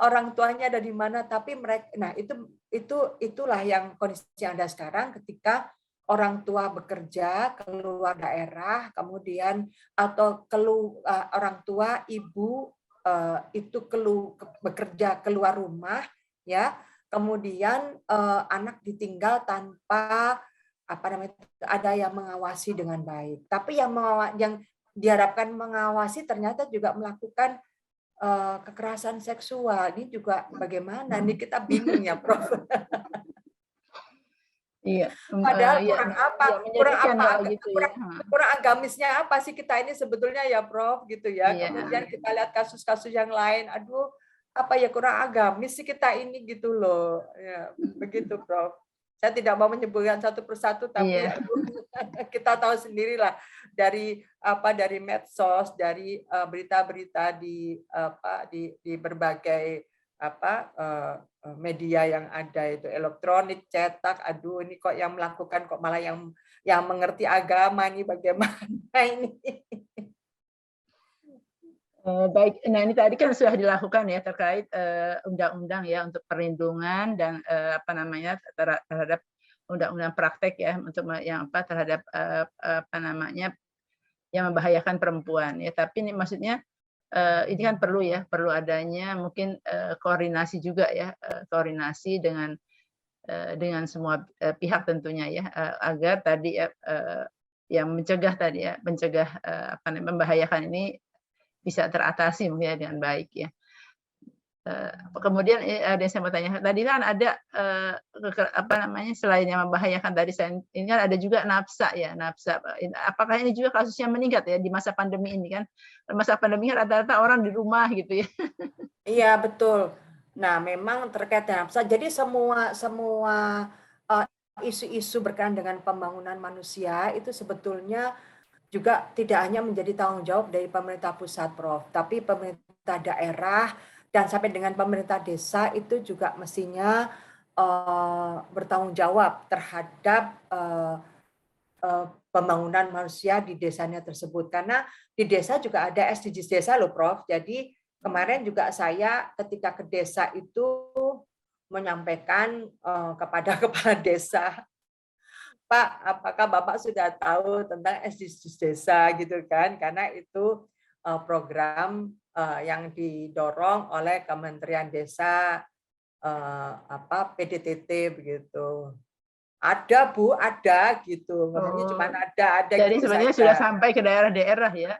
Orang tuanya ada di mana, tapi mereka, nah itulah yang kondisi yang ada sekarang ketika orang tua bekerja keluar daerah, kemudian atau orang tua ibu itu bekerja keluar rumah, ya, kemudian anak ditinggal tanpa ada yang mengawasi dengan baik. Tapi yang diharapkan mengawasi ternyata juga melakukan kekerasan seksual. Ini juga bagaimana? Ini kita bingung ya, Prof. Iya, Padahal iya, menyedihkan kalau gitu ya. kurang agamisnya apa sih kita ini sebetulnya ya, Prof, gitu ya. Iya. Kemudian kita lihat kasus-kasus yang lain, aduh, apa ya, kurang agamis sih kita ini gitu loh. Ya, begitu, Prof. Saya tidak mau menyebutkan satu persatu, tapi Iya. aduh, kita tahu sendirilah dari medsos, dari berita-berita di berbagai media yang ada itu, elektronik, cetak. Aduh, ini kok yang melakukan kok malah yang mengerti agama ini, bagaimana ini? Baik, nah ini tadi kan sudah dilakukan ya terkait undang-undang ya untuk perlindungan dan terhadap undang-undang praktek ya untuk yang terhadap yang membahayakan perempuan ya. Tapi ini maksudnya ini kan perlu adanya mungkin koordinasi juga ya, koordinasi dengan semua pihak tentunya ya, agar tadi yang mencegah membahayakan ini bisa teratasi mungkin ya dengan baik ya. Kemudian ada yang saya mau tanya, tadi kan ada selain yang membahayakan tadi, ini kan ada juga nafsa ya, nafsa. Apakah ini juga kasusnya meningkat ya di masa pandemi ini kan? Masa pandemi kan rata-rata orang di rumah gitu ya. Iya, betul. Nah, memang terkait dengan nafsa. Jadi semua isu-isu berkaitan dengan pembangunan manusia itu sebetulnya juga tidak hanya menjadi tanggung jawab dari pemerintah pusat, Prof, tapi pemerintah daerah dan sampai dengan pemerintah desa itu juga mestinya bertanggung jawab terhadap pembangunan manusia di desanya tersebut. Karena di desa juga ada SDGs desa loh, Prof. Jadi kemarin juga saya ketika ke desa itu menyampaikan kepada kepala desa, Pak, apakah Bapak sudah tahu tentang SDGs desa gitu kan? Karena itu program yang didorong oleh Kementerian Desa PDTT begitu. Ada Bu, ada gitu. Ngomongnya cuma ada. Jadi gitu sebenarnya saja. sudah sampai ke daerah-daerah ya.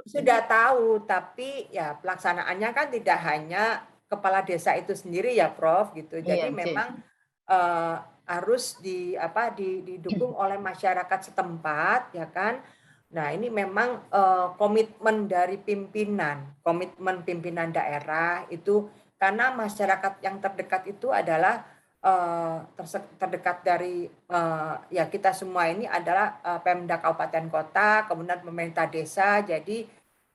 Sudah tahu, tapi ya pelaksanaannya kan tidak hanya kepala desa itu sendiri ya, Prof. Gitu. Jadi memang harus didukung oleh masyarakat setempat, ya kan. Nah, ini memang komitmen dari komitmen pimpinan daerah itu, karena masyarakat yang terdekat itu adalah terdekat dari ya kita semua ini adalah Pemda Kabupaten Kota, kemudian pemerintah desa. Jadi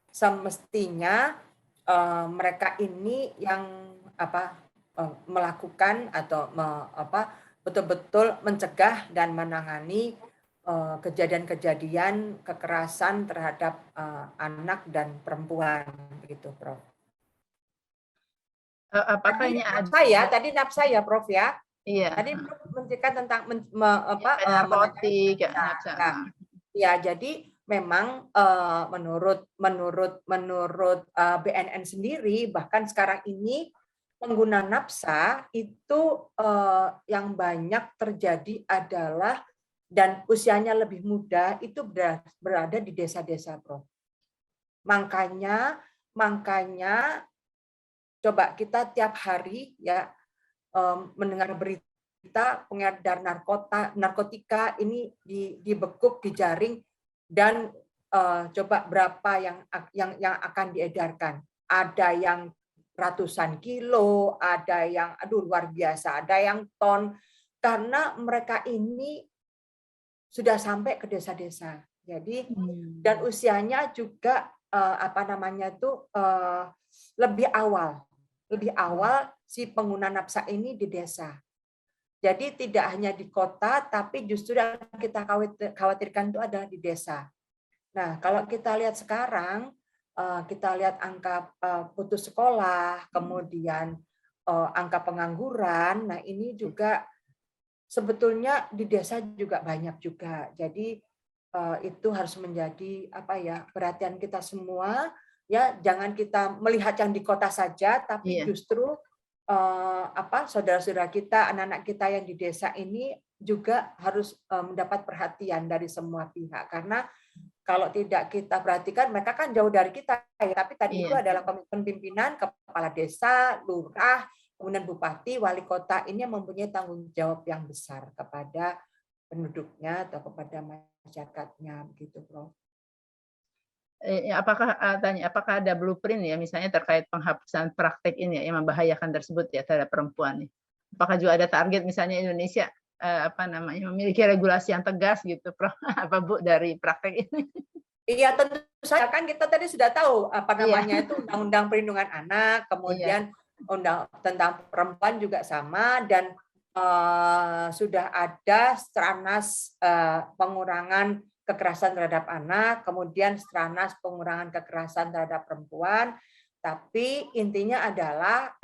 semestinya mereka ini yang melakukan atau betul-betul mencegah dan menangani kejadian-kejadian kekerasan terhadap anak dan perempuan, begitu, Prof. Apakah ini tadi nafsa ya, Prof ya? Iya. Tadi Prof menceritakan tentang narkotik, ya, jadi memang menurut BNN sendiri, bahkan sekarang ini pengguna nafsa itu yang banyak terjadi adalah dan usianya lebih muda itu berada di desa-desa, Prof. Makanya coba kita tiap hari ya mendengar berita pengedar narkotika ini dibekuk, dijaring, dan coba berapa yang akan diedarkan. Ada yang ratusan kilo, ada yang luar biasa, ada yang ton, karena mereka ini sudah sampai ke desa-desa. Jadi dan usianya juga lebih awal si pengguna nafsa ini di desa. Jadi tidak hanya di kota, tapi justru yang kita khawatirkan itu adalah di desa. Nah, kalau kita lihat sekarang, kita lihat angka putus sekolah, kemudian angka pengangguran, nah ini juga sebetulnya di desa juga banyak juga. Jadi itu harus menjadi perhatian kita semua, ya. Jangan kita melihat yang di kota saja, tapi justru saudara-saudara kita, anak-anak kita yang di desa ini juga harus mendapat perhatian dari semua pihak, karena kalau tidak kita perhatikan, mereka kan jauh dari kita, ya. Tapi tadi itu adalah komitmen pimpinan, kepala desa, lurah, kemudian bupati, wali kota ini yang mempunyai tanggung jawab yang besar kepada penduduknya atau kepada masyarakatnya, begitu, Prof. Apakah ada blueprint ya, misalnya terkait penghapusan praktek ini ya, yang membahayakan tersebut ya terhadap perempuan nih? Apakah juga ada target misalnya Indonesia memiliki regulasi yang tegas gitu, Prof, apa Bu, dari praktek ini? Iya, tentu saja, kan kita tadi sudah tahu itu Undang-Undang Perlindungan Anak, kemudian Undang tentang perempuan juga sama, dan sudah ada Stranas pengurangan kekerasan terhadap anak, kemudian Stranas pengurangan kekerasan terhadap perempuan. Tapi intinya adalah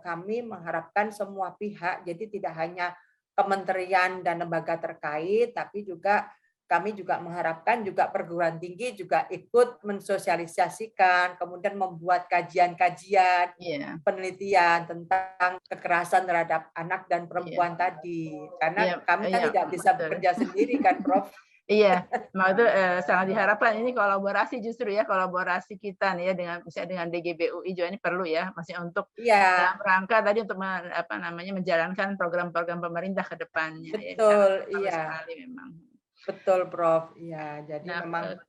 kami mengharapkan semua pihak, jadi tidak hanya kementerian dan lembaga terkait, tapi juga kami juga mengharapkan juga perguruan tinggi juga ikut mensosialisasikan, kemudian membuat kajian-kajian, penelitian tentang kekerasan terhadap anak dan perempuan tadi. Karena kami kan tidak bisa bekerja sendiri kan, Prof. Iya, itu sangat diharapkan ini kolaborasi, justru ya kolaborasi kita nih ya misalnya dengan DGBUI juga ini perlu ya, masih untuk dalam rangka tadi untuk menjalankan program-program pemerintah ke depannya. Betul, ya, sekali memang. Betul, Prof. Iya, jadi memang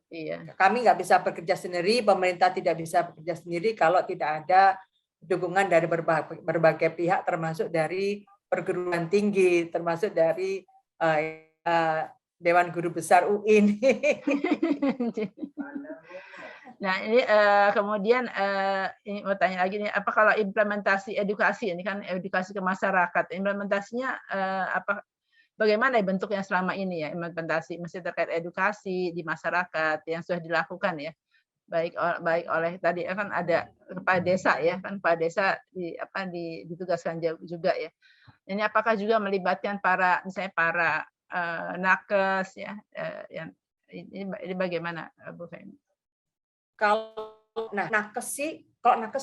kami nggak bisa bekerja sendiri, pemerintah tidak bisa bekerja sendiri kalau tidak ada dukungan dari berbagai pihak, termasuk dari perguruan tinggi, termasuk dari Dewan Guru Besar UI ini. Nah, ini kemudian ini mau tanya lagi nih, apa kalau implementasi edukasi, ini kan edukasi ke masyarakat, implementasinya bagaimana bentuknya selama ini ya, implementasi masih terkait edukasi di masyarakat yang sudah dilakukan ya, baik oleh tadi kan ada kepala desa ya, kan kepala desa ditugaskan juga ya. Ini apakah juga melibatkan misalnya para nakes ya, yang ini bagaimana Bu Feni? Kalau nakes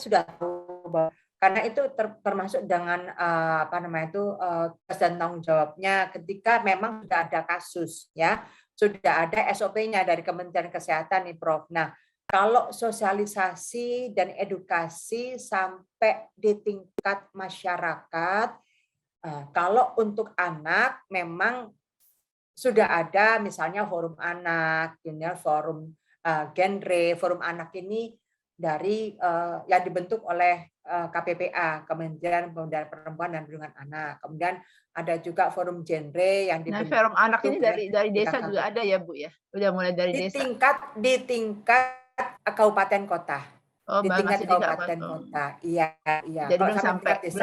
sudah tahu, karena itu termasuk dengan tugas dan tanggung jawabnya ketika memang sudah ada kasus, ya, sudah ada SOP-nya dari Kementerian Kesehatan nih, Prof. Nah, kalau sosialisasi dan edukasi sampai di tingkat masyarakat, kalau untuk anak memang sudah ada misalnya forum anak, forum genre, forum anak ini dari yang dibentuk oleh KPPA, Kementerian Pemberdayaan Perempuan dan Perlindungan Anak. Kemudian ada juga forum genre yang dibentuk. Nah, forum anak ini dari desa juga ada ya, Bu ya? Udah mulai dari desa. Di tingkat kabupaten kota. Oh, di tingkat kabupaten kota. Iya. Jadi belum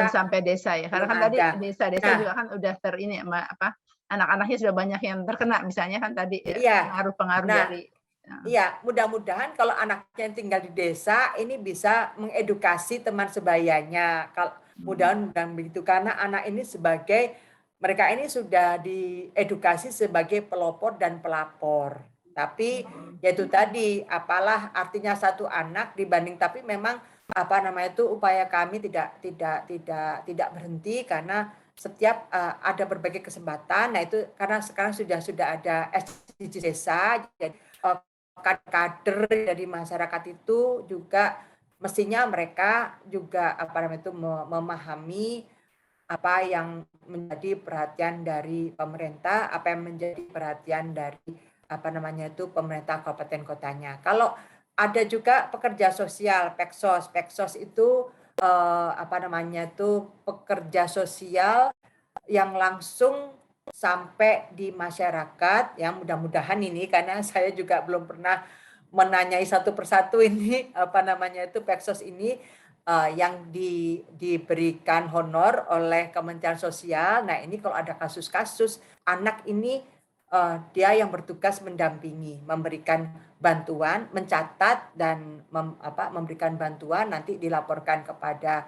sampai desa ya. Karena kan tadi desa-desa juga kan udah anak-anaknya sudah banyak yang terkena misalnya kan tadi pengaruh-pengaruh dari. Iya, mudah-mudahan kalau anaknya yang tinggal di desa ini bisa mengedukasi teman sebayanya. Kalau mudah-mudahan begitu, karena anak ini mereka ini sudah diedukasi sebagai pelopor dan pelapor. Tapi yaitu tadi, apalah artinya satu anak dibanding, tapi memang upaya kami tidak berhenti karena setiap ada berbagai kesempatan. Nah, itu karena sekarang sudah ada SDG desa, jadi kader dari masyarakat itu juga mestinya mereka juga memahami apa yang menjadi perhatian dari pemerintah, apa yang menjadi perhatian dari pemerintah kabupaten kotanya. Kalau ada juga pekerja sosial, Peksos itu pekerja sosial yang langsung sampai di masyarakat, ya, mudah-mudahan ini, karena saya juga belum pernah menanyai satu persatu ini Peksos ini yang diberikan honor oleh Kementerian Sosial. Nah, ini kalau ada kasus-kasus anak ini dia yang bertugas mendampingi, memberikan bantuan, mencatat dan memberikan bantuan, nanti dilaporkan kepada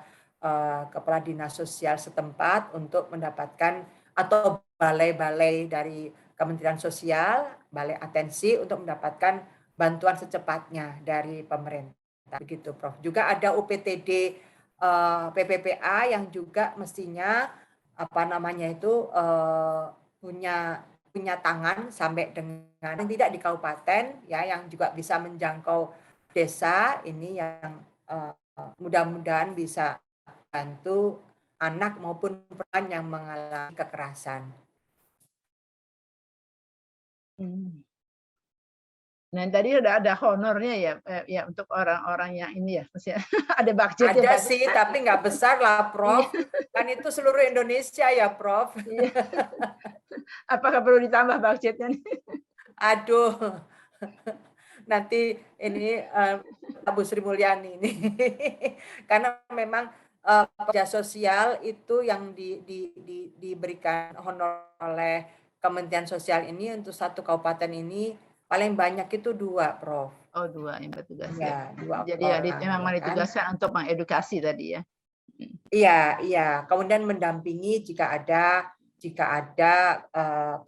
kepala dinas sosial setempat untuk mendapatkan atau balai-balai dari Kementerian Sosial, balai atensi untuk mendapatkan bantuan secepatnya dari pemerintah. Begitu, Prof. Juga ada UPTD PPPA yang juga mestinya punya tangan sampai dengan yang tidak di kabupaten ya, yang juga bisa menjangkau desa ini, yang mudah-mudahan bisa bantu anak maupun perempuan yang mengalami kekerasan. Nah, tadi udah ada honornya ya untuk orang-orang yang ini ya, maksudnya ada budgetnya. Ada sih, tapi nggak besar lah, Prof. Kan itu seluruh Indonesia ya, Prof. Iya. Apakah perlu ditambah budgetnya nih? Aduh, nanti ini Bu Sri Mulyani ini, karena memang kerja sosial itu yang diberikan honor oleh Kementerian Sosial ini untuk satu kabupaten ini paling banyak itu 2, Prof. Oh, 2 yang bertugas ya. 2 Jadi orang, memang ditugaskan untuk mengedukasi tadi ya. Iya. Kemudian mendampingi jika ada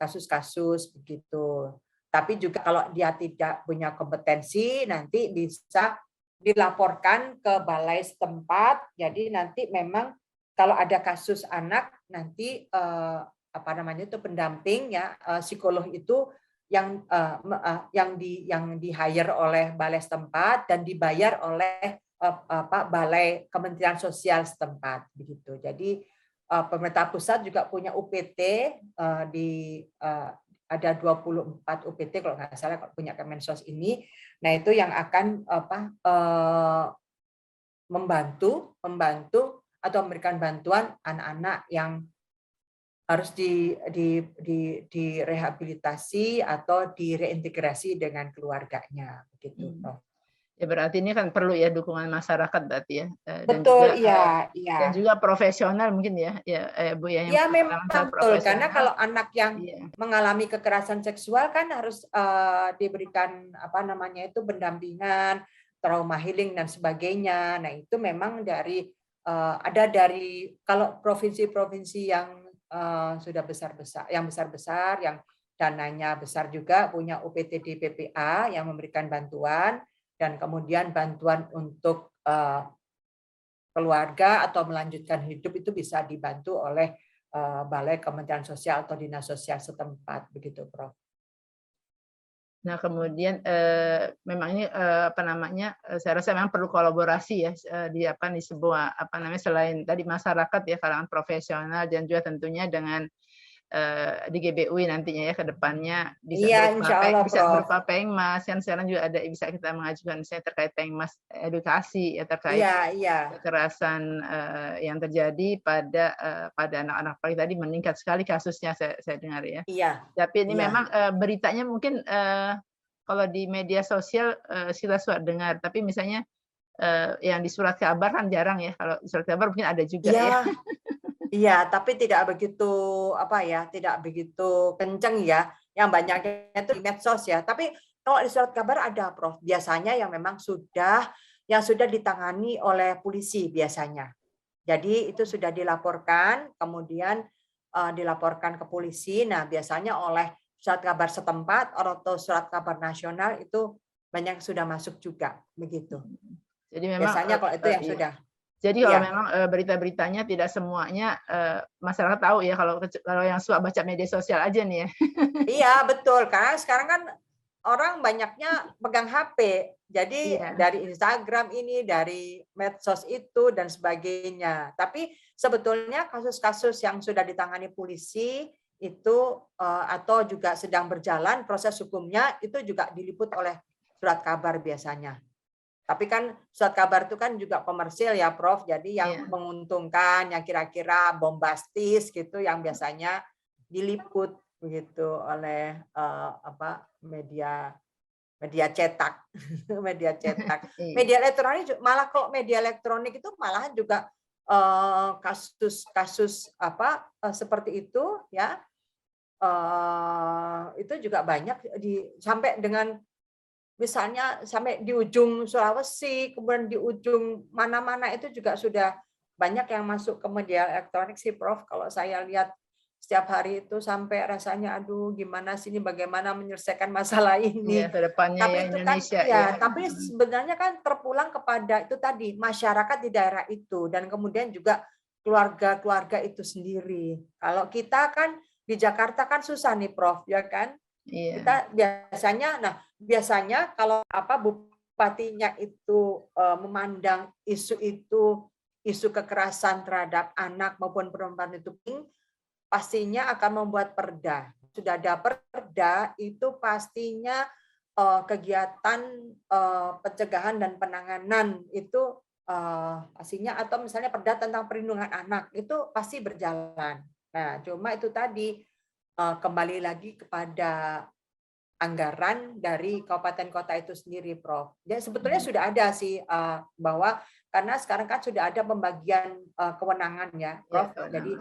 kasus-kasus begitu. Tapi juga kalau dia tidak punya kompetensi, nanti bisa dilaporkan ke balai setempat. Jadi nanti memang kalau ada kasus anak, nanti pendamping ya, psikolog itu yang di hire oleh balai setempat dan dibayar oleh balai Kementerian Sosial setempat begitu. Jadi pemerintah pusat juga punya UPT ada 24 UPT kalau nggak salah punya Kemensos ini. Nah, itu yang akan membantu atau memberikan bantuan anak-anak yang harus direhabilitasi atau direintegrasi dengan keluaraganya begitu, Prof. Ya berarti ini kan perlu ya dukungan masyarakat berarti ya. Betul, iya. Dan juga profesional mungkin ya, Bu ya. Ya memang betul, karena kalau anak yang mengalami kekerasan seksual kan harus diberikan pendampingan, trauma healing dan sebagainya. Nah itu memang dari kalau provinsi-provinsi yang sudah besar-besar, yang dananya besar juga punya UPTD PPA yang memberikan bantuan. Dan kemudian bantuan untuk keluarga atau melanjutkan hidup itu bisa dibantu oleh Balai Kementerian Sosial atau Dinas Sosial setempat, begitu, Prof. Nah, kemudian memang ini saya rasa memang perlu kolaborasi ya di sebuah selain tadi masyarakat ya, kalangan profesional dan juga tentunya dengan di GBUI nantinya ya ke depannya bisa berupa Pengmas, kan sekarang juga ada bisa kita mengajukan misalnya terkait Pengmas edukasi ya terkait kekerasan yang terjadi pada anak-anak, apalagi tadi meningkat sekali kasusnya saya dengar ya. Iya. Tapi ini memang beritanya mungkin kalau di media sosial kita suka dengar, tapi misalnya yang di surat kabar kan jarang ya. Kalau di surat kabar mungkin ada juga ya. Iya, tapi tidak begitu kenceng ya. Yang banyaknya itu di medsos ya. Tapi kalau di surat kabar ada, Prof. Biasanya yang memang sudah ditangani oleh polisi biasanya. Jadi itu sudah dilaporkan, kemudian dilaporkan ke polisi. Nah, biasanya oleh surat kabar setempat atau surat kabar nasional itu banyak sudah masuk juga begitu. Jadi memang biasanya kalau itu yang sudah. Jadi kalau memang berita-beritanya tidak semuanya masyarakat tahu ya, kalau yang suka baca media sosial aja nih ya. Iya betul, karena sekarang kan orang banyaknya pegang HP, jadi dari Instagram ini, dari medsos itu dan sebagainya. Tapi sebetulnya kasus-kasus yang sudah ditangani polisi itu atau juga sedang berjalan proses hukumnya itu juga diliput oleh surat kabar biasanya. Tapi kan surat kabar itu kan juga komersil ya, Prof. Jadi yang menguntungkan, yang kira-kira bombastis gitu, yang biasanya diliput begitu oleh media cetak, media cetak. Media elektronik malah kalau media elektronik itu malah juga kasus seperti itu ya, itu juga banyak sampai dengan misalnya sampai di ujung Sulawesi, kemudian di ujung mana-mana itu juga sudah banyak yang masuk ke media elektronik sih, Prof. Kalau saya lihat setiap hari itu sampai rasanya aduh gimana sih ini, bagaimana menyelesaikan masalah ini. Ya, ke depannya Tapi ya itu kan Indonesia ya, ya. tapi sebenarnya kan terpulang kepada itu tadi masyarakat di daerah itu dan kemudian juga keluarga-keluarga itu sendiri. Kalau kita kan di Jakarta kan susah nih Prof, ya kan? Iya. Kita biasanya kalau bupatinya itu memandang isu kekerasan terhadap anak maupun perempuan itu pastinya akan membuat perda. Sudah ada perda itu pastinya kegiatan pencegahan dan penanganan itu pastinya, atau misalnya perda tentang perlindungan anak itu pasti berjalan. Nah, cuma itu tadi kembali lagi kepada anggaran dari kabupaten kota itu sendiri, Prof. Dan sebetulnya sudah ada sih bahwa karena sekarang kan sudah ada pembagian kewenangan ya, Prof. Ya, jadi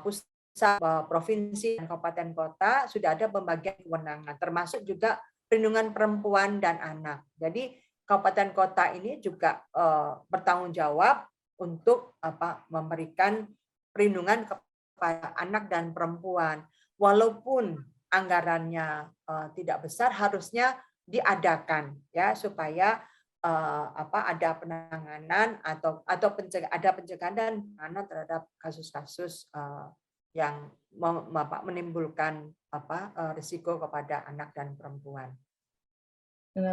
pusat, provinsi dan kabupaten kota sudah ada pembagian kewenangan, termasuk juga perlindungan perempuan dan anak. Jadi kabupaten kota ini juga bertanggung jawab untuk memberikan perlindungan kepada anak dan perempuan. Walaupun anggarannya tidak besar, harusnya diadakan ya supaya ada penanganan atau ada pencegahan dan penanganan terhadap kasus-kasus yang menimbulkan risiko kepada anak dan perempuan. Nah,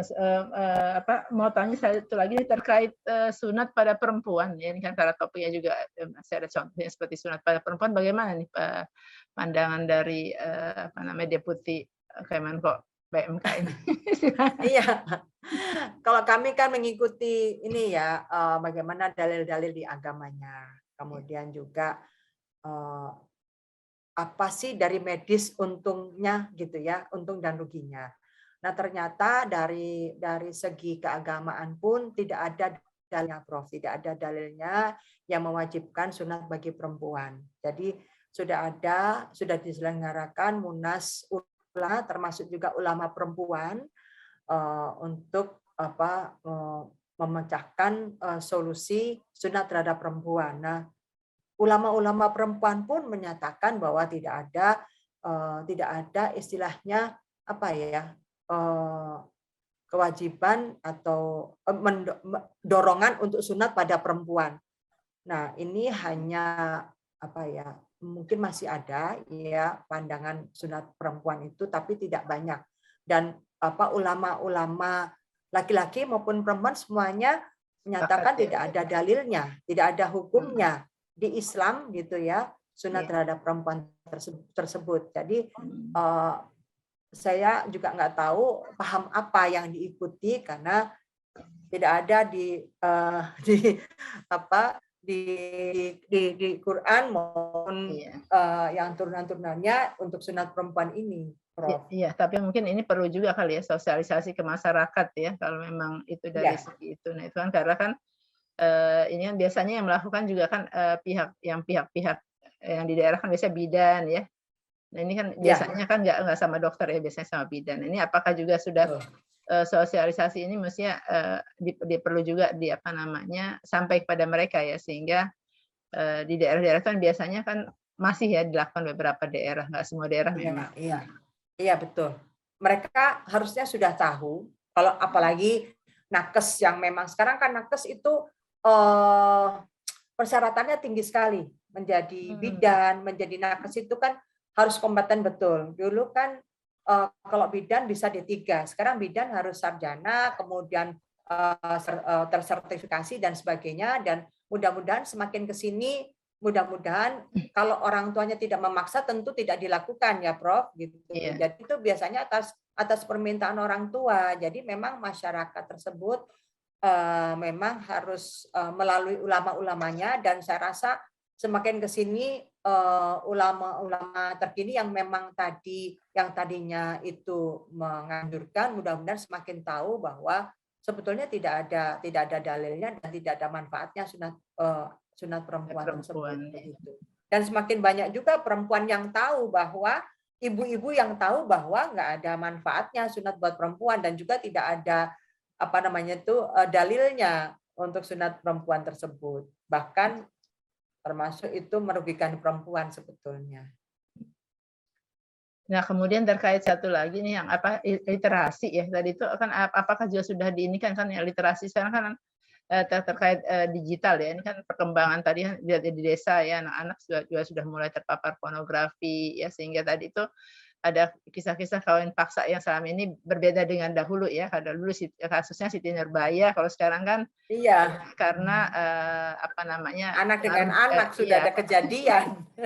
mau tanya satu lagi terkait sunat pada perempuan, ya ini kan karena topiknya juga masih ada contohnya seperti sunat pada perempuan. Bagaimana nih pandangan dari Deputi Kemenko PMK ini? Iya, kalau kami kan mengikuti ini ya, bagaimana dalil-dalil di agamanya, kemudian juga apa sih dari medis untungnya gitu ya, untung dan ruginya. Nah, ternyata dari segi keagamaan pun tidak ada dalilnya, Prof. Tidak ada dalilnya yang mewajibkan sunat bagi perempuan. Jadi sudah diselenggarakan Munas Ulama, termasuk juga ulama perempuan untuk memecahkan solusi sunat terhadap perempuan. Nah, ulama-ulama perempuan pun menyatakan bahwa tidak ada istilahnya kewajiban atau dorongan untuk sunat pada perempuan. Nah, ini hanya mungkin masih ada ya pandangan sunat perempuan itu, tapi tidak banyak. Dan ulama-ulama laki-laki maupun perempuan semuanya menyatakan tidak ada dalilnya, tidak ada hukumnya di Islam gitu ya sunat terhadap perempuan tersebut. Jadi saya juga nggak tahu paham apa yang diikuti karena tidak ada di Quran maupun yang turunan-turunannya untuk sunat perempuan ini, Prof. Iya, tapi mungkin ini perlu juga kali ya sosialisasi ke masyarakat ya kalau memang itu dari segi itu. Nah, itu kan karena kan ini kan biasanya yang melakukan juga kan pihak-pihak yang di daerah kan biasanya bidan ya. Nah, ini kan biasanya kan nggak sama dokter ya, biasanya sama bidan. Ini apakah juga sudah sosialisasi ini mestinya perlu juga sampai kepada mereka ya, sehingga di daerah-daerah kan biasanya kan masih ya dilakukan beberapa daerah, nggak semua daerah memang. Iya betul. Mereka harusnya sudah tahu, kalau apalagi nakes yang memang sekarang kan nakes itu persyaratannya tinggi sekali, menjadi bidan, menjadi nakes itu kan harus kompeten betul. Dulu kan kalau bidan bisa D3, sekarang bidan harus sarjana, kemudian tersertifikasi dan sebagainya, dan mudah-mudahan semakin ke sini, mudah-mudahan kalau orang tuanya tidak memaksa tentu tidak dilakukan ya, Prof. Gitu. Jadi itu biasanya atas permintaan orang tua. Jadi memang masyarakat tersebut memang harus melalui ulama-ulamanya, dan saya rasa semakin ke sini ulama-ulama terkini yang memang tadinya itu menganjurkan, mudah-mudahan semakin tahu bahwa sebetulnya tidak ada dalilnya dan tidak ada manfaatnya sunat perempuan tersebut. Dan semakin banyak juga perempuan yang tahu bahwa ibu-ibu yang tahu bahwa nggak ada manfaatnya sunat buat perempuan, dan juga tidak ada dalilnya untuk sunat perempuan tersebut. Bahkan termasuk itu merugikan perempuan sebetulnya. Nah, kemudian terkait satu lagi nih yang apa literasi ya. Tadi itu kan apakah juga sudah diinikan kan ya literasi sekarang kan terkait digital ya. Ini kan perkembangan tadi kan di desa ya anak-anak juga sudah mulai terpapar pornografi ya sehingga tadi itu ada kisah-kisah kawin paksa yang selama ini berbeda dengan dahulu ya. Kalau dulu kasusnya Siti Nurbaya, kalau sekarang kan Iya, karena apa namanya anak dengan pengaruh anak sudah iya ada kejadian.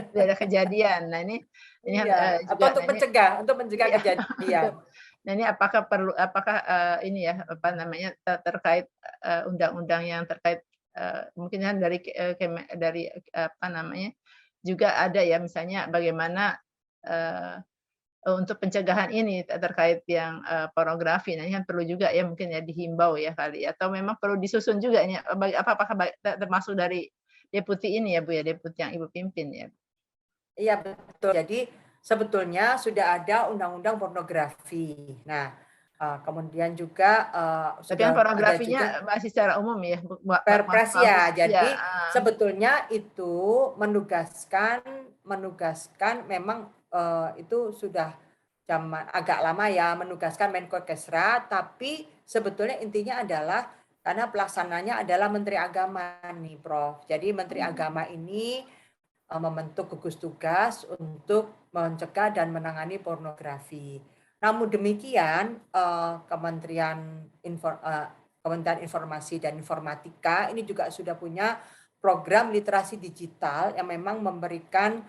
sudah ada kejadian. Nah ini kan Iya, juga apa nah ini untuk mencegah iya kejadian. untuk nah ini apakah ini ya apa namanya terkait undang-undang yang terkait mungkin kan dari apa namanya juga ada ya misalnya bagaimana untuk pencegahan ini terkait yang pornografi. Nah, ini kan perlu juga ya mungkin ya dihimbau ya kali ya, atau memang perlu disusun juga ini apakah termasuk dari deputi ini ya Bu ya, deputi yang Ibu pimpin ya? Iya, betul. Jadi sebetulnya sudah ada undang-undang pornografi. Nah, kemudian juga Tapi kan sudah ada pornografinya juga masih secara umum ya, Perpres ya. iya, Jadi sebetulnya itu menugaskan memang itu sudah zaman agak lama ya menugaskan Menkokesra, tapi sebetulnya intinya adalah karena pelaksananya adalah Menteri Agama nih, Prof. Jadi Menteri Agama ini membentuk gugus tugas untuk mencegah dan menangani pornografi. Namun demikian, Kementerian Informasi dan Informatika ini juga sudah punya program literasi digital yang memang memberikan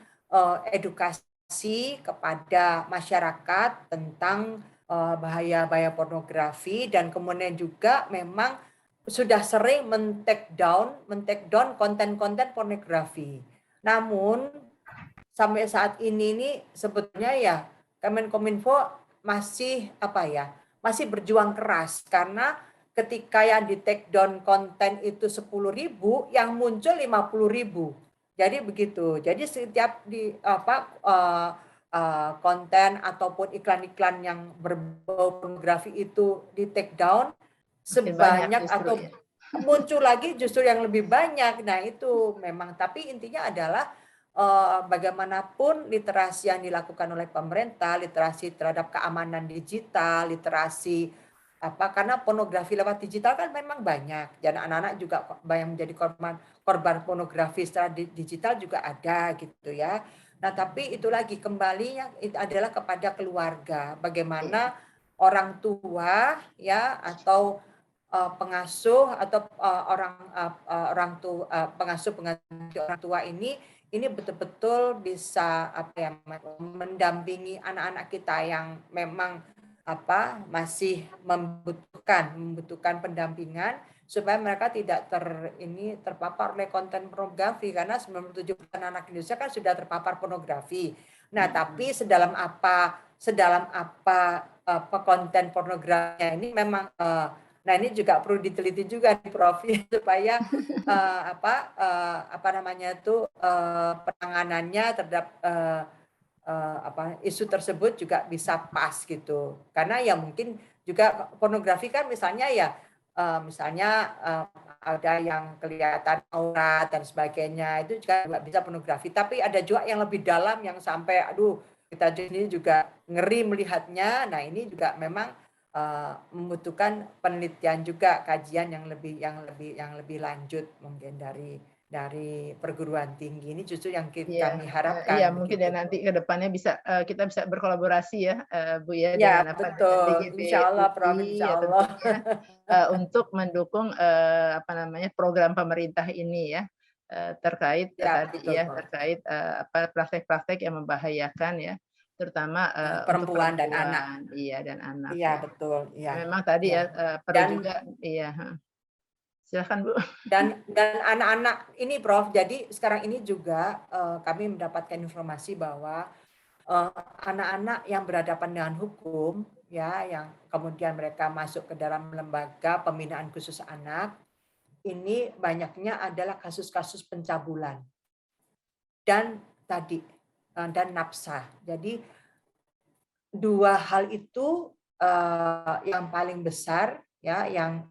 edukasi kepada masyarakat tentang bahaya-bahaya pornografi, dan kemudian juga memang sudah sering men-take down konten-konten pornografi. Namun sampai saat ini nih sebetulnya ya Kemenkominfo masih masih berjuang keras karena ketika yang di take down konten itu 10.000, yang muncul 50.000. Jadi begitu. Jadi setiap konten ataupun iklan-iklan yang berbau pornografi itu di take down sebanyak atau ya. Muncul lagi justru yang lebih banyak. Nah itu memang, tapi intinya adalah bagaimanapun literasi yang dilakukan oleh pemerintah, literasi terhadap keamanan digital, literasi karena pornografi lewat digital kan memang banyak, dan anak-anak juga banyak menjadi korban pornografi secara digital juga ada gitu ya. Nah tapi itu lagi kembalinya adalah kepada keluarga, bagaimana orang tua ya atau pengasuh atau pengasuh orang tua ini betul-betul bisa mendampingi anak-anak kita yang memang masih membutuhkan pendampingan supaya mereka tidak terpapar oleh konten pornografi, karena 97% anak Indonesia kan sudah terpapar pornografi. Nah, tapi sedalam apa konten pornografinya ini memang nah ini juga perlu diteliti juga di Prof supaya penanganannya terhadap isu tersebut juga bisa pas gitu. Karena ya mungkin juga pornografi kan misalnya ya ada yang kelihatan aurat dan sebagainya, itu juga bisa pornografi. Tapi ada juga yang lebih dalam yang sampai kita ini juga ngeri melihatnya. Nah ini juga memang membutuhkan penelitian juga, kajian yang lebih lanjut mungkin dari perguruan tinggi. Ini justru yang kami harapkan. Iya, mungkin ya nanti ke depannya kita bisa berkolaborasi ya, Bu ya, ya dengan betul. Insya Allah, Prof. Insya Allah. Untuk mendukung program pemerintah ini ya, terkait terkait praktek-praktek yang membahayakan ya, terutama perempuan dan anak. Iya, dan anak. Iya, betul. Iya. Memang tadi ya perlu juga iya. Silakan Bu. Dan anak-anak ini Prof, jadi sekarang ini juga kami mendapatkan informasi bahwa anak-anak yang berhadapan dengan hukum ya, yang kemudian mereka masuk ke dalam lembaga pembinaan khusus anak, ini banyaknya adalah kasus-kasus pencabulan dan nafsa. Jadi dua hal itu yang paling besar ya, yang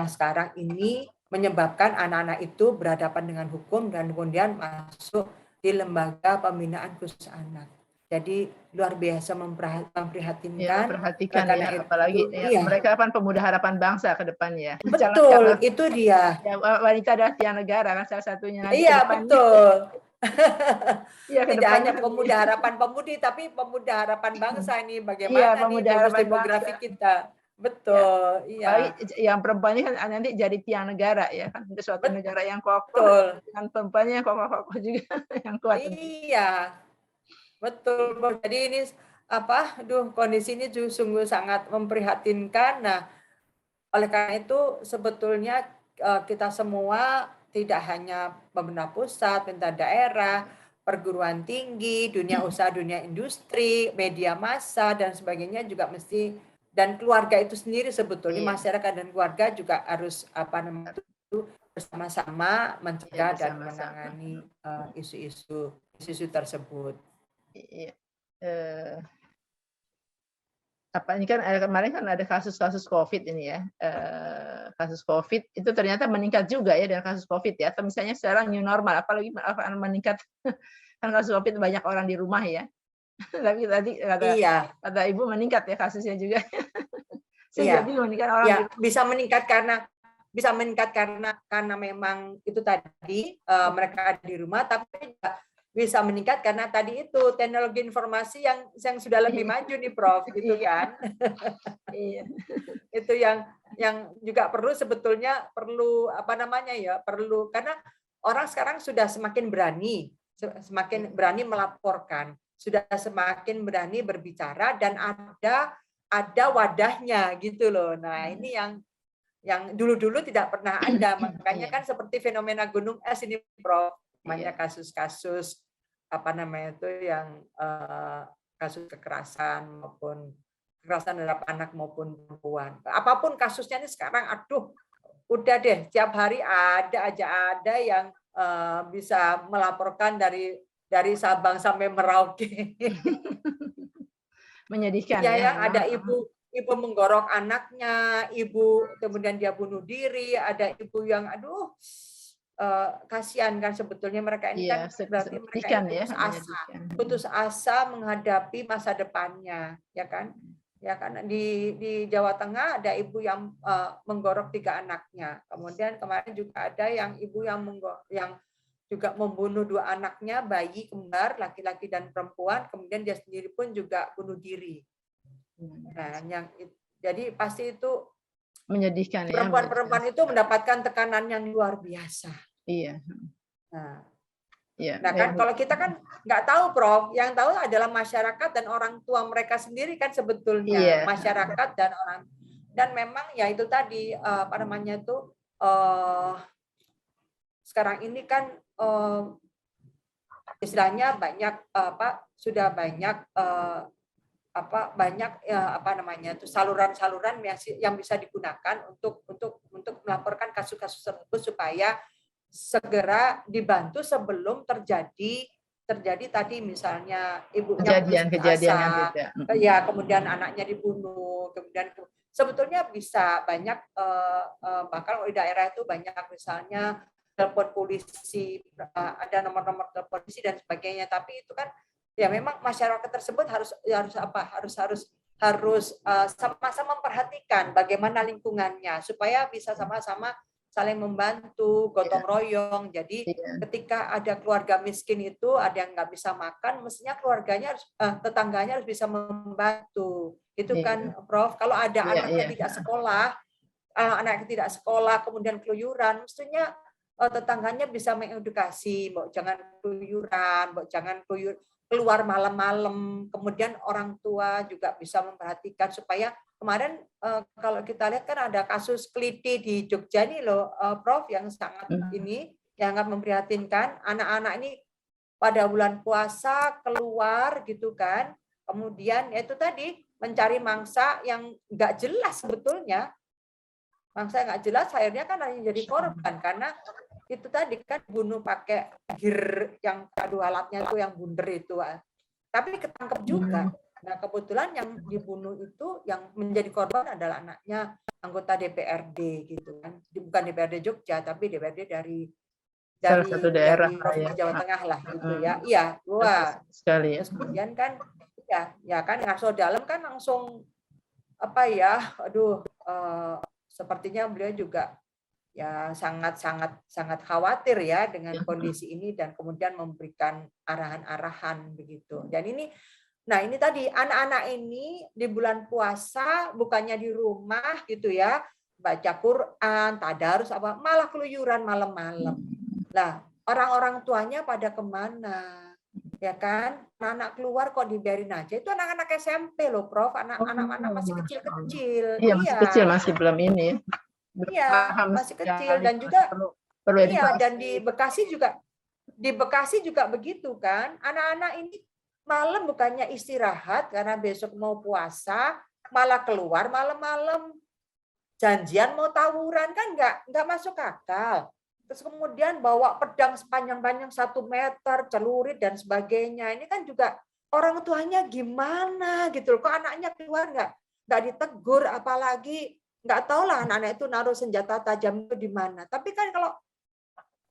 sekarang ini menyebabkan anak-anak itu berhadapan dengan hukum dan kemudian masuk di lembaga pembinaan khusus anak. Jadi luar biasa Ya, memprihatinkan. perhatikan Karena ya, itu, apalagi ya, iya, mereka kan pemuda harapan bangsa ke depan ya. betul, itu dia. Ya, wanita adalah tiang negara kan salah satunya nanti ke Iya, depannya. betul. Iya, ke Tidak depannya hanya pemuda harapan pemudi, tapi pemuda harapan bangsa ini. iya, Bagaimana nih pemuda bonus harapan demografi bangsa. kita? Ya, Betul, apalagi iya, yang perempuannya kan nanti jadi tiang negara ya kan, suatu negara yang kokoh betul. dengan perempuannya yang kokoh-kokoh juga yang kuat tentu. Iya, betul. Jadi ini apa? Aduh, kondisi ini sungguh sangat memprihatinkan. Nah, oleh karena itu sebetulnya kita semua tidak hanya pemerintah pusat, pemerintah daerah, perguruan tinggi, dunia usaha, dunia industri, media massa dan sebagainya juga mesti, dan keluarga itu sendiri sebetulnya Iya, masyarakat dan keluarga juga harus apa namanya itu bersama-sama ya mencegah dan bersama-sama. menangani isu-isu tersebut. Iya. Eh, apa ini kan kemarin kan ada kasus-kasus COVID ini ya, kasus COVID itu ternyata meningkat juga ya dengan kasus COVID ya, atau misalnya sekarang new normal, apalagi akan meningkat kan kasus COVID banyak orang di rumah ya, tapi tadi Iya, kata Ibu meningkat ya kasusnya juga. Saya juga iya. bingung ini kan orang di Ya, rumah. bisa meningkat karena memang itu tadi mereka ada di rumah, tapi juga bisa meningkat karena tadi itu teknologi informasi yang sudah lebih maju nih Prof gitu Iya, kan. iya, Itu yang juga sebetulnya perlu apa namanya ya, perlu karena orang sekarang sudah semakin berani melaporkan, sudah semakin berani berbicara dan ada wadahnya gitu loh. Nah, ini yang dulu-dulu tidak pernah ada. Makanya iya, kan seperti fenomena gunung es ini, Prof. Namanya iya, kasus-kasus apa namanya itu yang kasus kekerasan maupun kekerasan terhadap anak maupun perempuan. Apapun kasusnya ini sekarang, aduh, udah deh tiap hari ada yang bisa melaporkan dari Sabang sampai Merauke. menyedihkan Iya ya ya, memang. ada ibu menggorok anaknya, ibu kemudian dia bunuh diri, ada ibu yang aduh kasihan kan sebetulnya mereka ini Iya, kan berarti mereka ini menyedihkan ya, menyedihkan. putus asa menghadapi masa depannya, ya kan? Ya kan di Jawa Tengah ada ibu yang menggorok 3 anaknya. Kemudian kemarin juga ada yang ibu yang juga membunuh 2 anaknya, bayi kembar, laki-laki dan perempuan, kemudian dia sendiri pun juga bunuh diri. Nah, jadi pasti itu Menyedihkan ya, menyedihkan. perempuan-perempuan itu mendapatkan tekanan yang luar biasa. Iya, Nah, iya. kan kalau kita kan nggak tahu, Prof. Yang tahu adalah masyarakat dan orang tua mereka sendiri kan sebetulnya. Iya, Masyarakat dan memang ya itu tadi apa namanya itu sekarang ini kan istilahnya sudah banyak banyak apa namanya itu saluran-saluran yang bisa digunakan untuk melaporkan kasus-kasus tersebut supaya segera dibantu sebelum terjadi tadi misalnya ibunya putus kejadian yang asa, tidak. ya kemudian anaknya dibunuh, kemudian sebetulnya bisa banyak bahkan di daerah itu banyak misalnya telepon polisi, ada nomor-nomor telepon polisi dan sebagainya, tapi itu kan ya memang masyarakat tersebut harus sama-sama memperhatikan bagaimana lingkungannya supaya bisa sama-sama saling membantu, gotong royong. Jadi ketika ada keluarga miskin itu ada yang nggak bisa makan, mestinya keluarganya tetangganya harus bisa membantu. Itu kan, Prof. Kalau ada anak yang tidak sekolah, kemudian keluyuran, mestinya tetangganya bisa mengedukasi, mbok jangan keluyuran, mbok jangan keluar malam-malam. Kemudian orang tua juga bisa memperhatikan supaya kemarin kalau kita lihat kan ada kasus keliti di Jogja nih loh, Prof, yang sangat memprihatinkan. Anak-anak ini pada bulan puasa keluar gitu kan, kemudian itu tadi mencari mangsa yang nggak jelas sebetulnya. Mangsa yang nggak jelas akhirnya kan hanya jadi korban karena itu tadi kan bunuh pakai gear yang adu alatnya itu yang bunder itu, tapi ketangkep juga. Nah kebetulan yang dibunuh itu yang menjadi korban adalah anaknya anggota DPRD gitu kan, bukan DPRD Jogja tapi DPRD dari salah satu daerah dari Provinsi ya. Jawa Tengah lah gitu ya. Iya, wah. Sekali ya. Terus kemudian kan ya kan Ngarso Dalem kan langsung apa ya, aduh, sepertinya beliau juga ya sangat khawatir ya dengan kondisi ini dan kemudian memberikan arahan-arahan begitu. Dan ini, nah ini tadi anak-anak ini di bulan puasa bukannya di rumah gitu ya, baca Quran, tadarus apa, malah keluyuran malam-malam. Nah, orang-orang tuanya pada kemana? Ya kan, anak-anak keluar kok dibiarin aja. Itu anak-anak SMP loh, Prof. Anak-anak masih kecil-kecil. Iya, masih kecil, masih belum ini. Iya, masih kecil dan juga perlu iya, dan di Bekasi juga begitu kan. Anak-anak ini malam bukannya istirahat karena besok mau puasa, malah keluar malam-malam. Janjian mau tawuran kan nggak masuk akal. Terus kemudian bawa pedang sepanjang-panjang 1 meter, celurit dan sebagainya. Ini kan juga orang tuanya gimana gitu loh. Kok anaknya keluar nggak ditegur, apalagi nggak tahu lah anak-anak itu naruh senjata tajam itu di mana. Tapi kan kalau,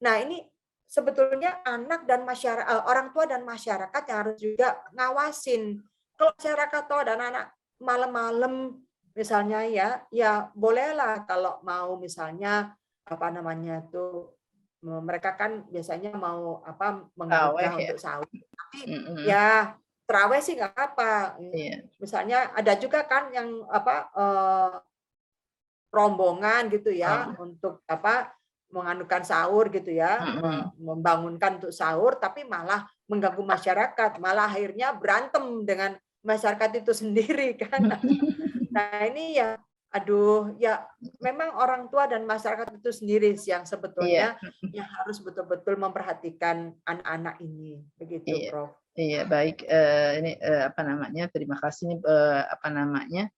nah ini sebetulnya anak dan masyarakat, orang tua dan masyarakat yang harus juga ngawasin. Kalau masyarakat tahu ada anak malam-malam misalnya ya bolehlah kalau mau misalnya apa namanya tuh, mereka kan biasanya mau apa menggugah untuk sahur, tapi ya terawih sih nggak apa. Misalnya ada juga kan yang apa rombongan gitu ya untuk apa menganukan sahur gitu ya, membangunkan untuk sahur, tapi malah mengganggu masyarakat, malah akhirnya berantem dengan masyarakat itu sendiri kan. Nah ini ya, aduh, ya memang orang tua dan masyarakat itu sendiri yang sebetulnya yang harus betul-betul memperhatikan anak-anak ini, begitu, Prof. Iya, baik. Ini apa namanya? Terima kasih nih apa namanya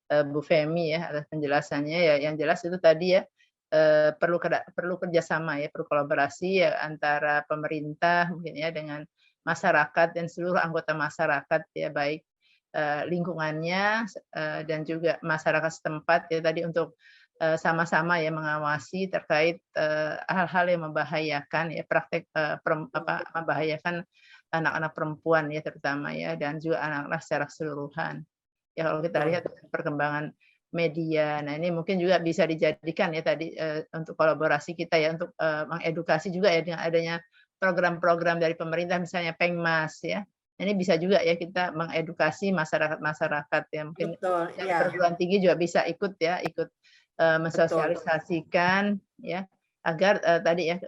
Bu Femi ya atas penjelasannya ya. Yang jelas itu tadi ya perlu kerjasama ya, perlu kolaborasi ya antara pemerintah mungkin ya dengan masyarakat dan seluruh anggota masyarakat ya, baik lingkungannya dan juga masyarakat setempat ya tadi untuk sama-sama ya mengawasi terkait hal-hal yang membahayakan ya praktek membahayakan anak-anak perempuan ya terutama ya, dan juga anak-anak secara keseluruhan. Ya kalau kita lihat perkembangan media, nah ini mungkin juga bisa dijadikan ya tadi untuk kolaborasi kita ya untuk mengedukasi juga ya dengan adanya program-program dari pemerintah misalnya Pengmas ya. Ini bisa juga ya kita mengedukasi masyarakat-masyarakat ya, mungkin dari perguruan tinggi juga bisa ikut ya, ikut mensosialisasikan ya agar tadi ya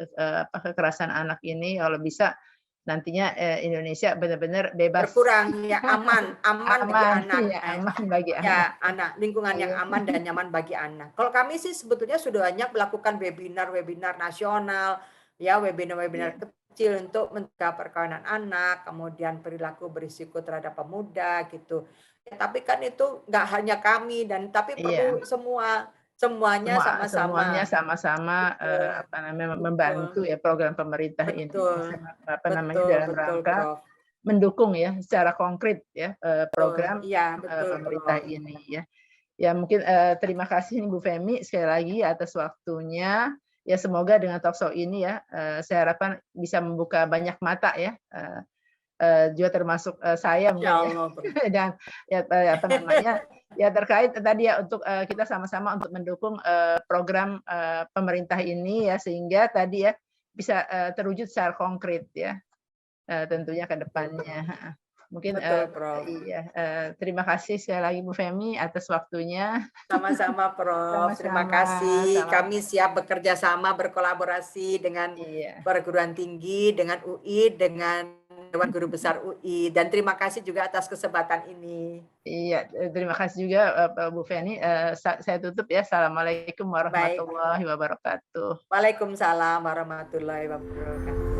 kekerasan anak ini kalau bisa nantinya Indonesia benar-benar bebas, berkurang ya, aman bagi anak ya, aman bagi ya, anak lingkungan yang aman dan nyaman bagi anak. Kalau kami sih sebetulnya sudah banyak melakukan webinar nasional ya, webinar kecil untuk mencegah perkawinan anak, kemudian perilaku berisiko terhadap pemuda gitu. Ya, tapi kan itu nggak hanya kami tapi perlu semuanya sama-sama apa namanya membantu ya program pemerintah ini apa namanya dalam rangka mendukung ya secara konkret ya program pemerintah ini ya. Ya mungkin terima kasih Bu Femi sekali lagi atas waktunya. Ya semoga dengan talkshow ini ya saya harapkan bisa membuka banyak mata ya juga termasuk saya mungkin ya, dan ya apa namanya ya terkait tadi ya untuk kita sama-sama untuk mendukung program pemerintah ini ya sehingga tadi ya bisa terwujud secara konkret ya tentunya ke depannya. Mungkin iya terima kasih sekali lagi Bu Femi atas waktunya. Sama-sama Prof. Terima kasih. Kami siap bekerja sama berkolaborasi dengan perguruan tinggi, dengan UI, dengan Dewan Guru Besar UI, dan terima kasih juga atas kesempatan ini. Iya, terima kasih juga Bu Feni. Saya tutup ya. Assalamualaikum warahmatullahi wabarakatuh. Waalaikumsalam warahmatullahi wabarakatuh.